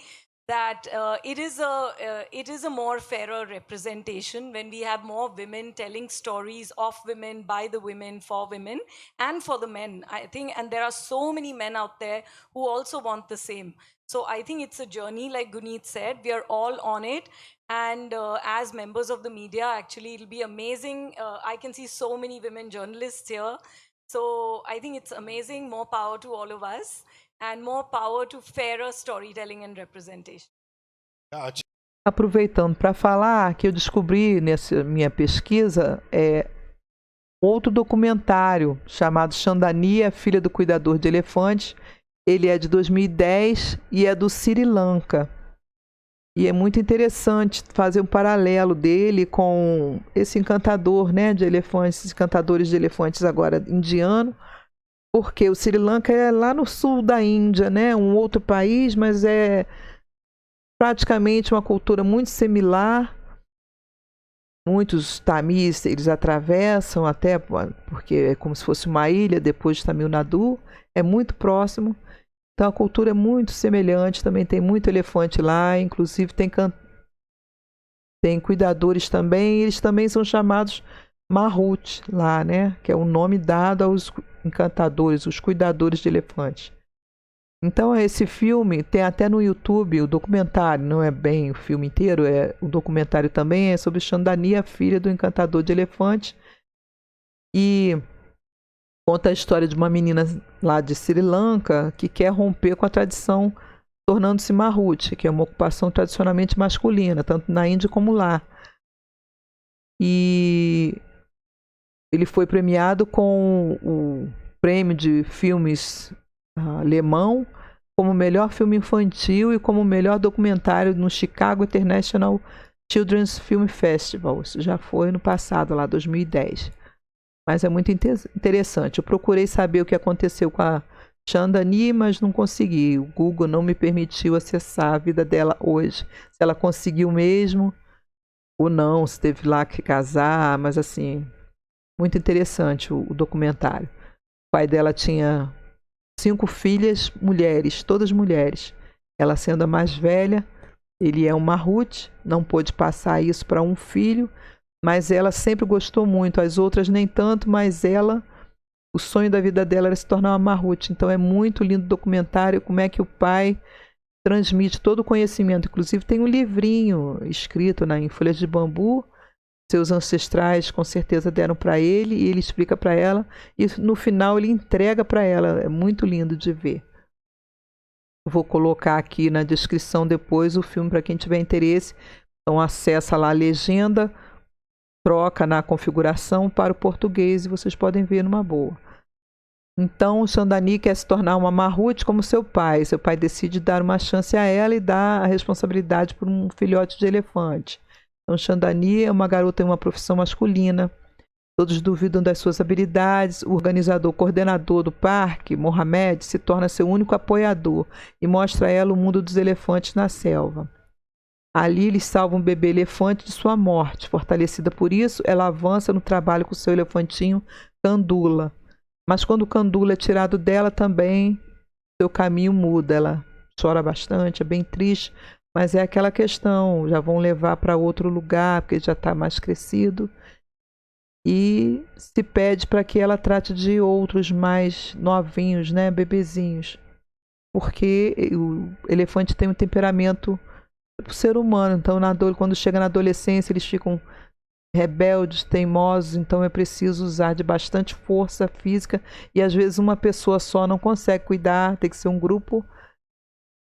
that it is a more fairer representation when we have more women telling stories of women, by the women, for women, and for the men, I think. And there are so many men out there who also want the same. So I think it's a journey, like Guneet said, we are all on it. And as members of the media, actually, it'll be amazing. I can see so many women journalists here. So I think it's amazing. More power to all of us, and more power to fairer storytelling and representation. Aproveitando para falar que eu descobri nessa minha pesquisa outro documentário chamado Chandania, Filha do Cuidador de Elefantes. Ele é de 2010 e é do Sri Lanka. E é muito interessante fazer um paralelo dele com esse encantador, né, de elefantes, encantadores de elefantes agora indiano, porque o Sri Lanka é lá no sul da Índia, né, um outro país, mas é praticamente uma cultura muito similar. Muitos tamis eles atravessam até, porque é como se fosse uma ilha depois de Tamil Nadu, é muito próximo. Então a cultura é muito semelhante, também tem muito elefante lá, inclusive tem cuidadores também, eles também são chamados Mahut lá, né? Que é o nome dado aos encantadores, os cuidadores de elefantes. Então esse filme tem até no YouTube, o documentário, não é bem o filme inteiro, o documentário também é sobre Chandania, filha do encantador de elefantes, e conta a história de uma menina lá de Sri Lanka que quer romper com a tradição, tornando-se Mahut, que é uma ocupação tradicionalmente masculina, tanto na Índia como lá. E ele foi premiado com o prêmio de filmes alemão como melhor filme infantil e como melhor documentário no Chicago International Children's Film Festival. Isso já foi no passado, lá 2010. Mas é muito interessante. Eu procurei saber o que aconteceu com a Chandani, mas não consegui. O Google não me permitiu acessar a vida dela hoje. Se ela conseguiu mesmo ou não, se teve lá que casar, mas assim, muito interessante o documentário. O pai dela tinha 5 filhas mulheres, todas mulheres. Ela sendo a mais velha, ele é um Mahout, não pôde passar isso para um filho, mas ela sempre gostou muito. As outras nem tanto, mas ela, o sonho da vida dela era se tornar uma Mahout. Então é muito lindo o documentário, como é que o pai transmite todo o conhecimento. Inclusive tem um livrinho escrito em folhas de bambu, seus ancestrais com certeza deram para ele, e ele explica para ela, e no final ele entrega para ela. É muito lindo de ver. Vou colocar aqui na descrição depois o filme para quem tiver interesse. Então acessa lá a legenda, troca na configuração para o português e vocês podem ver numa boa. Então Chandani quer se tornar uma Mahout como seu pai. Seu pai decide dar uma chance a ela e dar a responsabilidade por um filhote de elefante. Então Chandani é uma garota em uma profissão masculina. Todos duvidam das suas habilidades. O organizador, coordenador do parque, Mohamed, se torna seu único apoiador e mostra a ela o mundo dos elefantes na selva. Ali eles salvam um bebê elefante de sua morte. Fortalecida por isso, ela avança no trabalho com seu elefantinho Kandula. Mas quando o Kandula é tirado dela também, seu caminho muda. Ela chora bastante, é bem triste, mas é aquela questão, já vão levar para outro lugar, porque ele já está mais crescido. E se pede para que ela trate de outros mais novinhos, né, bebezinhos. Porque o elefante tem um temperamento do ser humano. Então, quando chega na adolescência, eles ficam rebeldes, teimosos. Então, é preciso usar de bastante força física. E, às vezes, uma pessoa só não consegue cuidar. Tem que ser um grupo.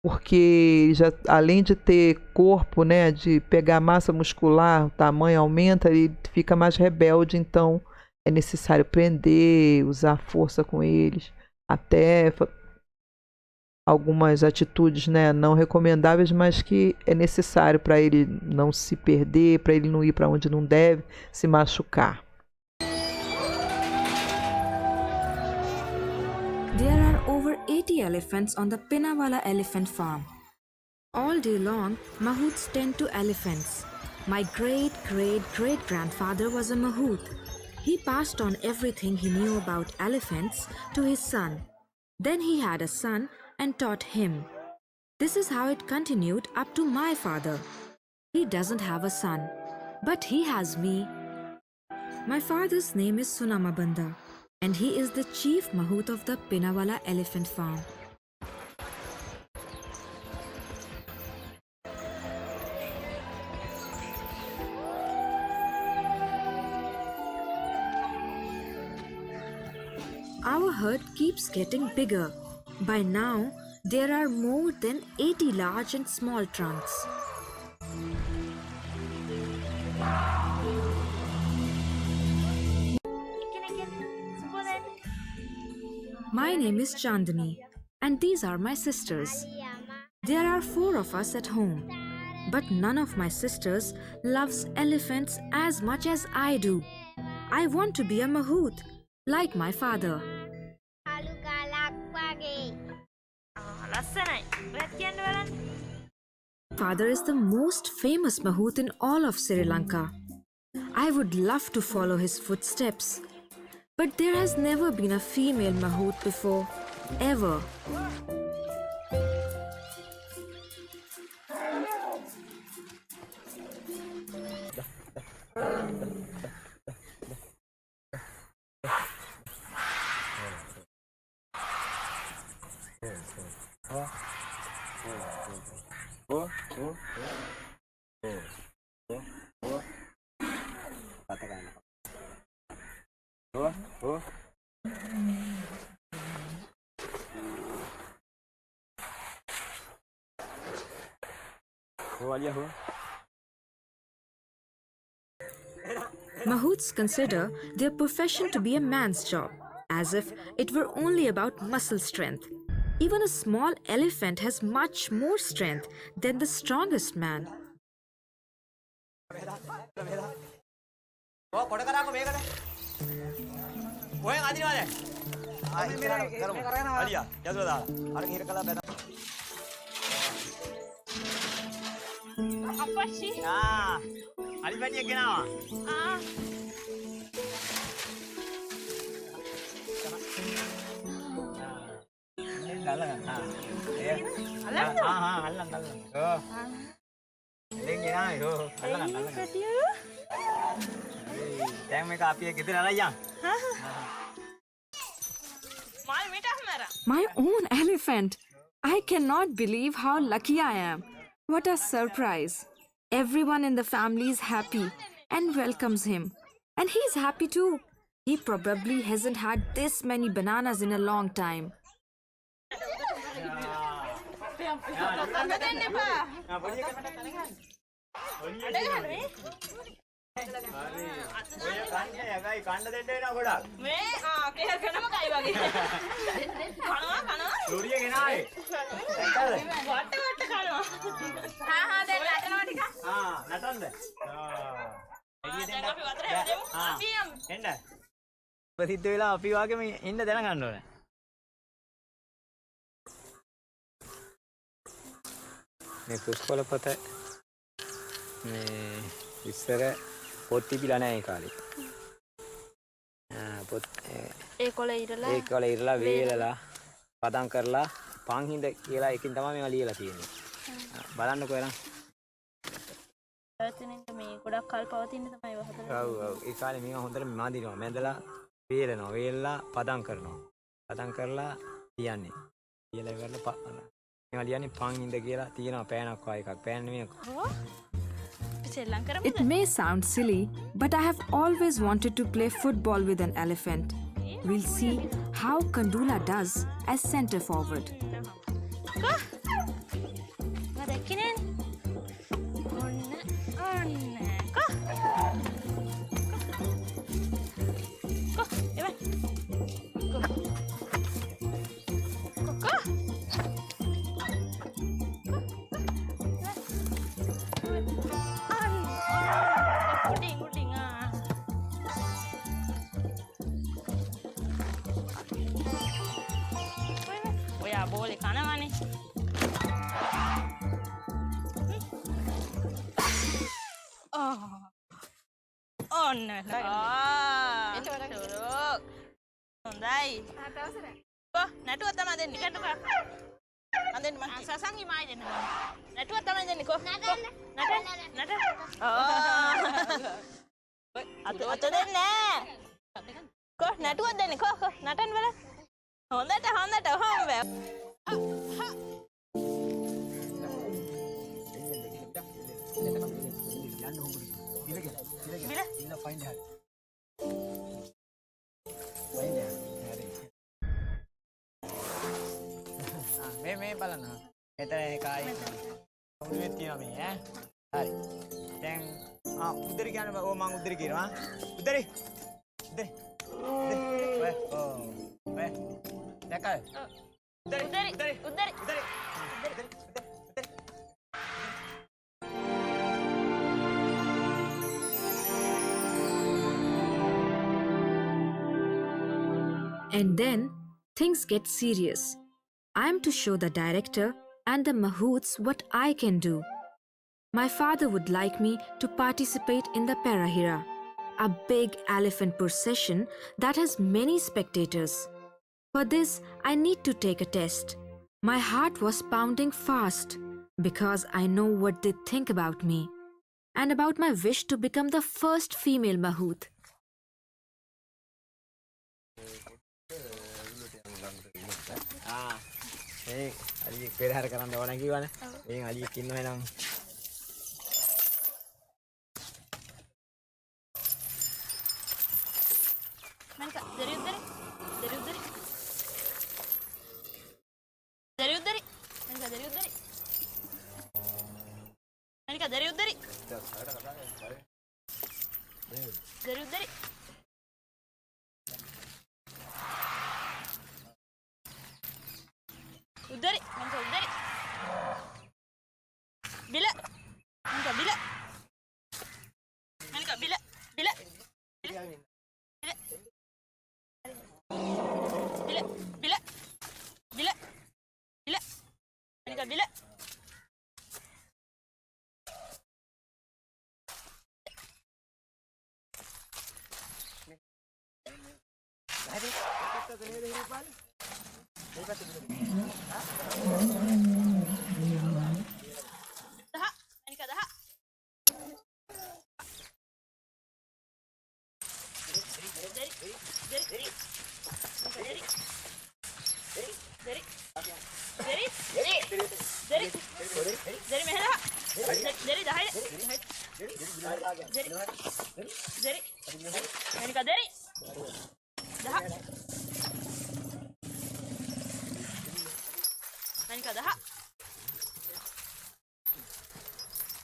Porque, além de ter corpo, né, de pegar massa muscular, o tamanho aumenta, ele fica mais rebelde. Então, é necessário prender, usar força com eles. Até algumas atitudes, né, não recomendáveis, mas que é necessário para ele não se perder, para ele não ir para onde não deve, se machucar. There are over 80 elephants on the Pinawala Elephant Farm. All day long, Mahouts tend to elephants. My great-great-great-grandfather was a Mahout. He passed on everything he knew about elephants to his son. Then he had a son and taught him. This is how it continued up to my father. He doesn't have a son, but he has me. My father's name is Sunamabanda, and he is the chief Mahout of the Pinawala Elephant Farm. Our herd keeps getting bigger. By now, there are more than 80 large and small trunks. My name is Chandani, and these are my sisters. There are 4 of us at home, but none of my sisters loves elephants as much as I do. I want to be a Mahout, like my father. Father is the most famous Mahout in all of Sri Lanka. I would love to follow his footsteps, but there has never been a female Mahout before, ever. Mahouts consider their profession to be a man's job, as if it were only about muscle strength. Even a small elephant has much more strength than the strongest man. apa sih? Alifanya kenapa? Dalang. Ya. Alang. Oh. Ini itu. Alang. Yang mereka api gitu lah yang. My own elephant! I cannot believe how lucky I am. What a surprise. Everyone in the family is happy and welcomes him. And he's happy too. He probably hasn't had this many bananas in a long time. ප්‍රසිද්ධ වෙලා අපි වගේම ඉන්න දැනගන්න ඕනේ. මේ පුස්කොළ පොත මේ ඉස්සර පොත් තිබිලා නැහැ ඒ කාලේ. පොත් ඒ කොළ ඉරලා වේලලා පදම් කරලා පංහිඳ කියලා එකකින් තමයි මේවා ලියලා තියෙන්නේ. බලන්නකෝ එරන්. මේ ගොඩක් කල් පවතින තමයි ඒවා හදලා. ඔව් ඒ කාලේ මේවා හොඳට මාදිනවා. මැදලා වේලනවා. වේලලා පදම් කරනවා. පදම් කරලා ලියන්නේ. ලියලා ඉවරලා මේවා ලියන්නේ පංහිඳ කියලා තියෙනවා පෑනක් වගේ එකක්. පෑන නෙමෙයි. It may sound silly, but I have always wanted to play football with an elephant. We'll see how Kandula does as centre forward. boleh kanan mana? Oh no. Itu turuk. Hondai. Kok, natu atama den nikah tuh kak? Anden mana? Sasangi mai den. Natu atama den kok? Natan. Oh. Atu den ne. Kok, natu den kok? Natan bala? Hondai home web. මේ බලන්න. එතන එකයි උඩුවේ තියෙනවා මේ ඈ. හරි. දැන් උදරි කියන්න බෑ. ඕ මං උදරි කියනවා. උදරි. ඔය. දැකලා. උදරි. And then things get serious. I'm to show the director and the mahouts what I can do. My father would like me to participate in the Parahira, a big elephant procession that has many spectators. For this, I need to take a test. My heart was pounding fast because I know what they think about me and about my wish to become the first female mahout. Ali පෙරහැර කරන්න ඕන කිව්වනේ. එයින් අලියෙක් ඉන්නවා එනම්. Manika, dari udari. Manika, dari udari.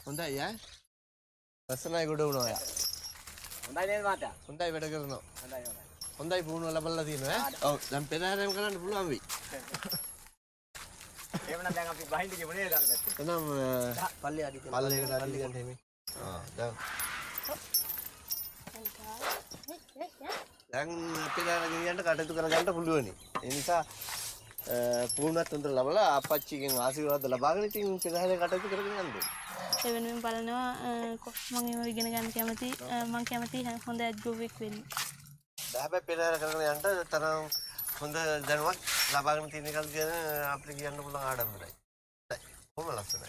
හොඳයි ඈ ලස්සනයි ගොඩ වුණා ඔයා හොඳයි නේද මාතා හොඳයි වැඩ කරනවා හොඳයි හොඳයි හොඳයි පුහුණුව ලැබලා තියෙනවා ඈ ඔව් දැන් පෙරහැරම කරන්න පුළුවන් වෙයි එහෙමනම් දැන් අපි බහින්ද කියමු නේද අර පැත්තේ එනම් පල්ලෙකට අඩි ගන්න එමේ දැන් පෙරහැර ගෙනියන්න කටයුතු කරගන්න පුළුවනි ඒ නිසා පුහුණුවත් හොඳට ලැබලා අපච්චිගෙන් ආශිර්වාද ලබාගෙන ඉතින් පෙරහැරේ කටයුතු කරගෙන යන්න ඕනේ ඒ වෙනුවෙන් බලනවා මම ඒව ඉගෙන ගන්න කැමති මම කැමති හොඳ ඇඩ්ගෝවෙක් වෙන්න. හැබැයි පෙරහැර කරගෙන යන්න තරම් හොඳ දැනුමක් ලබාගෙන තියෙන එකක් ගැන අපිට කියන්න පුළුවන් ආඩම්බරයි. කොහොම ලස්සනයි.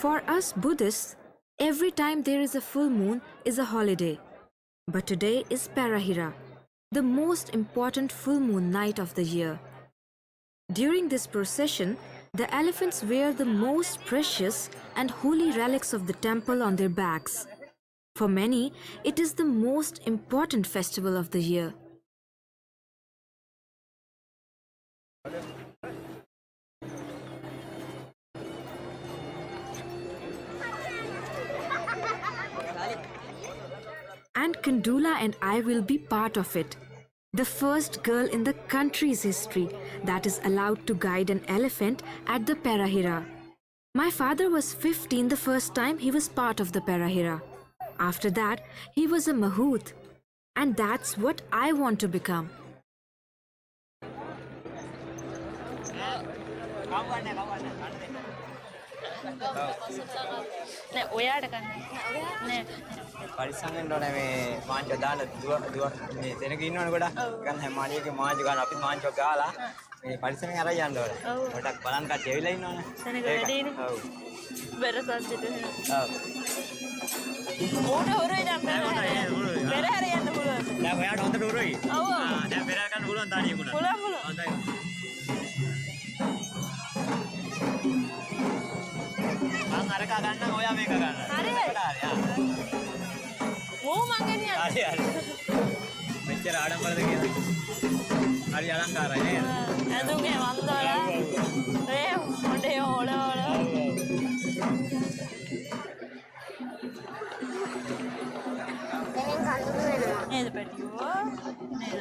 For us Buddhists, every time there is a full moon is a holiday. But today is Parahira, the most important full moon night of the year. During this procession, the elephants wear the most precious and holy relics of the temple on their backs. For many, it is the most important festival of the year. And Kandula and I will be part of it. The first girl in the country's history that is allowed to guide an elephant at the Parahira. My father was 15 the first time he was part of the Parahira. After that, he was a Mahout. And that's what I want to become. නෑ ඔයාට ගන්න නෑ පරිස්සම් වෙන්න ඕනේ මේ මාංචෝ දාලා දුව මේ දෙනක ඉන්නවනේ ගොඩක් ගන්න හැම මාළියක මාංචෝ ගන්න අපි මාංචෝ ගාලා මේ පරිස්සමෙන් අරන් යන්න ඕනේ ගොඩක් බලන් කට්ටිය ඇවිල්ලා ඉන්නවනේ දෙනක වැඩේනේ ඔව් බෙර සද්දෙට ඔව් ඕන හොරේ දැන් පෙරහැර යන්න පුළුවන් දැන් ඔයාට හොඳට උරුයි ඔව් දැන් පෙරහැර ගන්න පුළුවන් තාඩිය මුණ පුළුවන් හොඳයි මං අරක ගන්න ඔයා මේක ගන්න. හරි. ඕ මං ගෙනියන්න. හරි හරි. මෙච්චර ආඩම්බරද කියලා. හරි අලංකාරයි නේද? ඇඳුම්ගේ වන්දවල. ඒ හොඬේ ඕල. නේද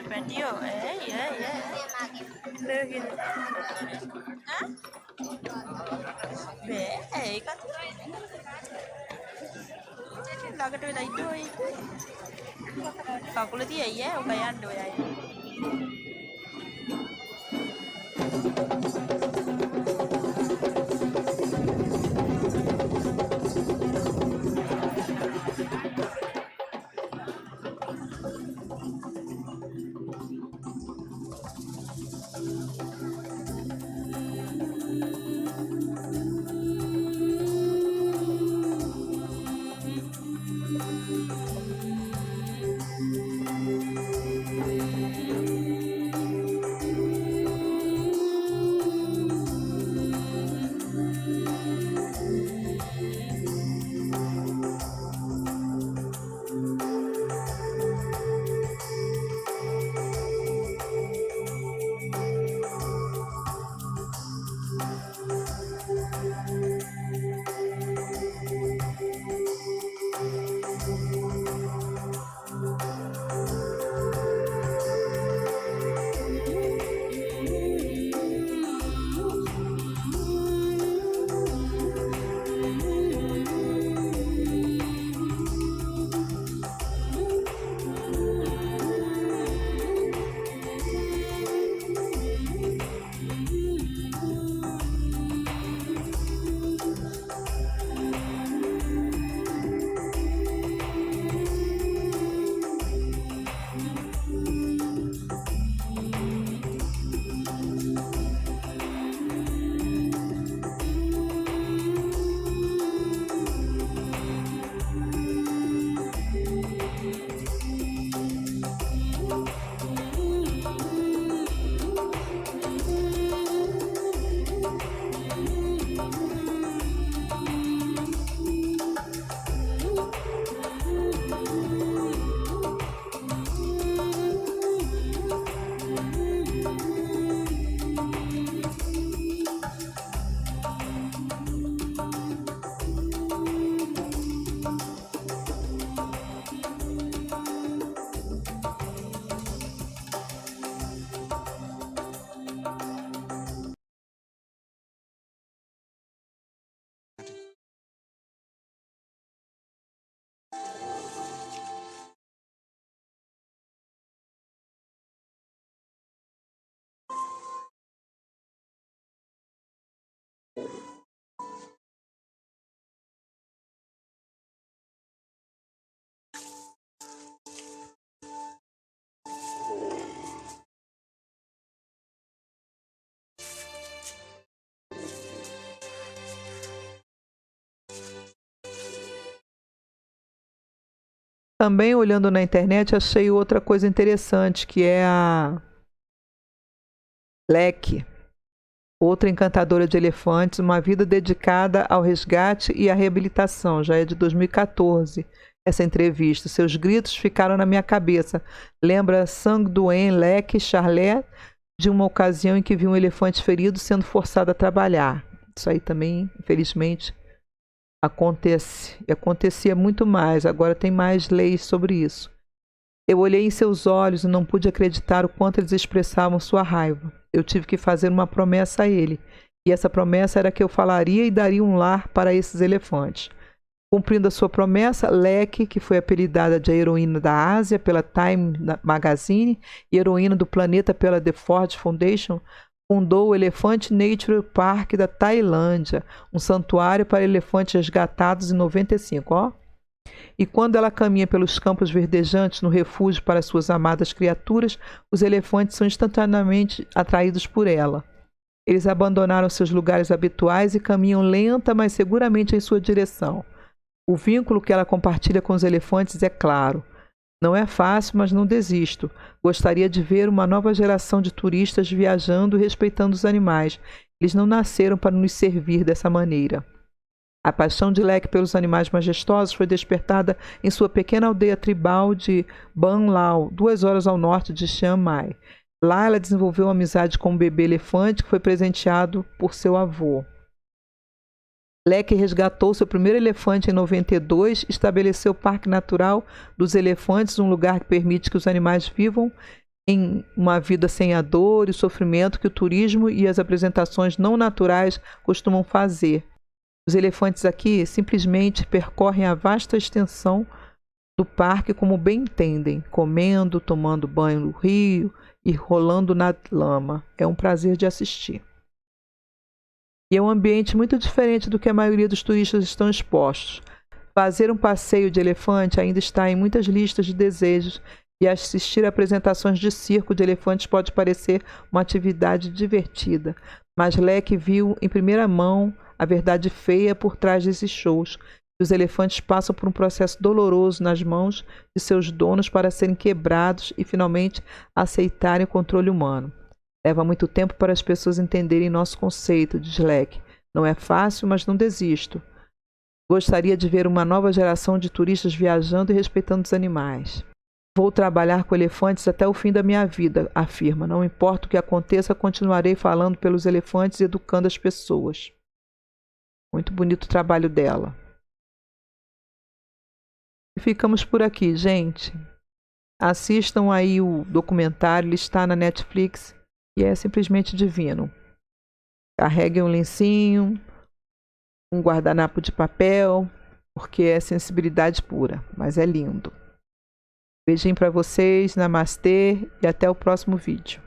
පැටියෝ. ඒ. දෙකින්. බෑ ඒකත් ළඟට වෙලා ඉන්න ඔය කකුල තියයි ඈ ඔක යන්න ඔය අය Também olhando na internet achei outra coisa interessante, que é a Leque, outra encantadora de elefantes, uma vida dedicada ao resgate e à reabilitação. Já é de 2014 essa entrevista. Seus gritos ficaram na minha cabeça. Lembra Sang Duen Leque Charlet, de uma ocasião em que viu um elefante ferido sendo forçado a trabalhar. Isso aí também, infelizmente, acontece. E acontecia muito mais. Agora tem mais leis sobre isso. Eu olhei em seus olhos e não pude acreditar o quanto eles expressavam sua raiva. Eu tive que fazer uma promessa a ele. E essa promessa era que eu falaria e daria um lar para esses elefantes. Cumprindo a sua promessa, Leque, que foi apelidada de heroína da Ásia pela Time Magazine e heroína do planeta pela The Ford Foundation, fundou o Elephant Nature Park da Tailândia, um santuário para elefantes resgatados em 95. Ó. E quando ela caminha pelos campos verdejantes no refúgio para suas amadas criaturas, os elefantes são instantaneamente atraídos por ela. Eles abandonaram seus lugares habituais e caminham lenta, mas seguramente em sua direção. O vínculo que ela compartilha com os elefantes é claro. Não é fácil, mas não desisto. Gostaria de ver uma nova geração de turistas viajando e respeitando os animais. Eles não nasceram para nos servir dessa maneira. A paixão de Leque pelos animais majestosos foi despertada em sua pequena aldeia tribal de Ban Lao, 2 horas ao norte de Chiang Mai. Lá ela desenvolveu uma amizade com um bebê elefante que foi presenteado por seu avô. Leque resgatou seu primeiro elefante em 92 e estabeleceu o Parque Natural dos Elefantes, um lugar que permite que os animais vivam em uma vida sem a dor e o sofrimento que o turismo e as apresentações não naturais costumam fazer. Os elefantes aqui simplesmente percorrem a vasta extensão do parque como bem entendem, comendo, tomando banho no rio e rolando na lama. É um prazer de assistir. E é um ambiente muito diferente do que a maioria dos turistas estão expostos. Fazer um passeio de elefante ainda está em muitas listas de desejos e assistir a apresentações de circo de elefantes pode parecer uma atividade divertida. Mas Leque viu em primeira mão a verdade feia por trás desses shows. Os elefantes passam por um processo doloroso nas mãos de seus donos para serem quebrados e finalmente aceitarem o controle humano. Leva muito tempo para as pessoas entenderem nosso conceito, diz Leque. Não é fácil, mas não desisto. Gostaria de ver uma nova geração de turistas viajando e respeitando os animais. Vou trabalhar com elefantes até o fim da minha vida, afirma. Não importa o que aconteça, continuarei falando pelos elefantes e educando as pessoas. Muito bonito o trabalho dela. E ficamos por aqui, gente. Assistam aí o documentário, ele está na Netflix. E é simplesmente divino. Carreguem um lencinho, um guardanapo de papel, porque é sensibilidade pura, mas é lindo. Beijinho para vocês, namastê e até o próximo vídeo.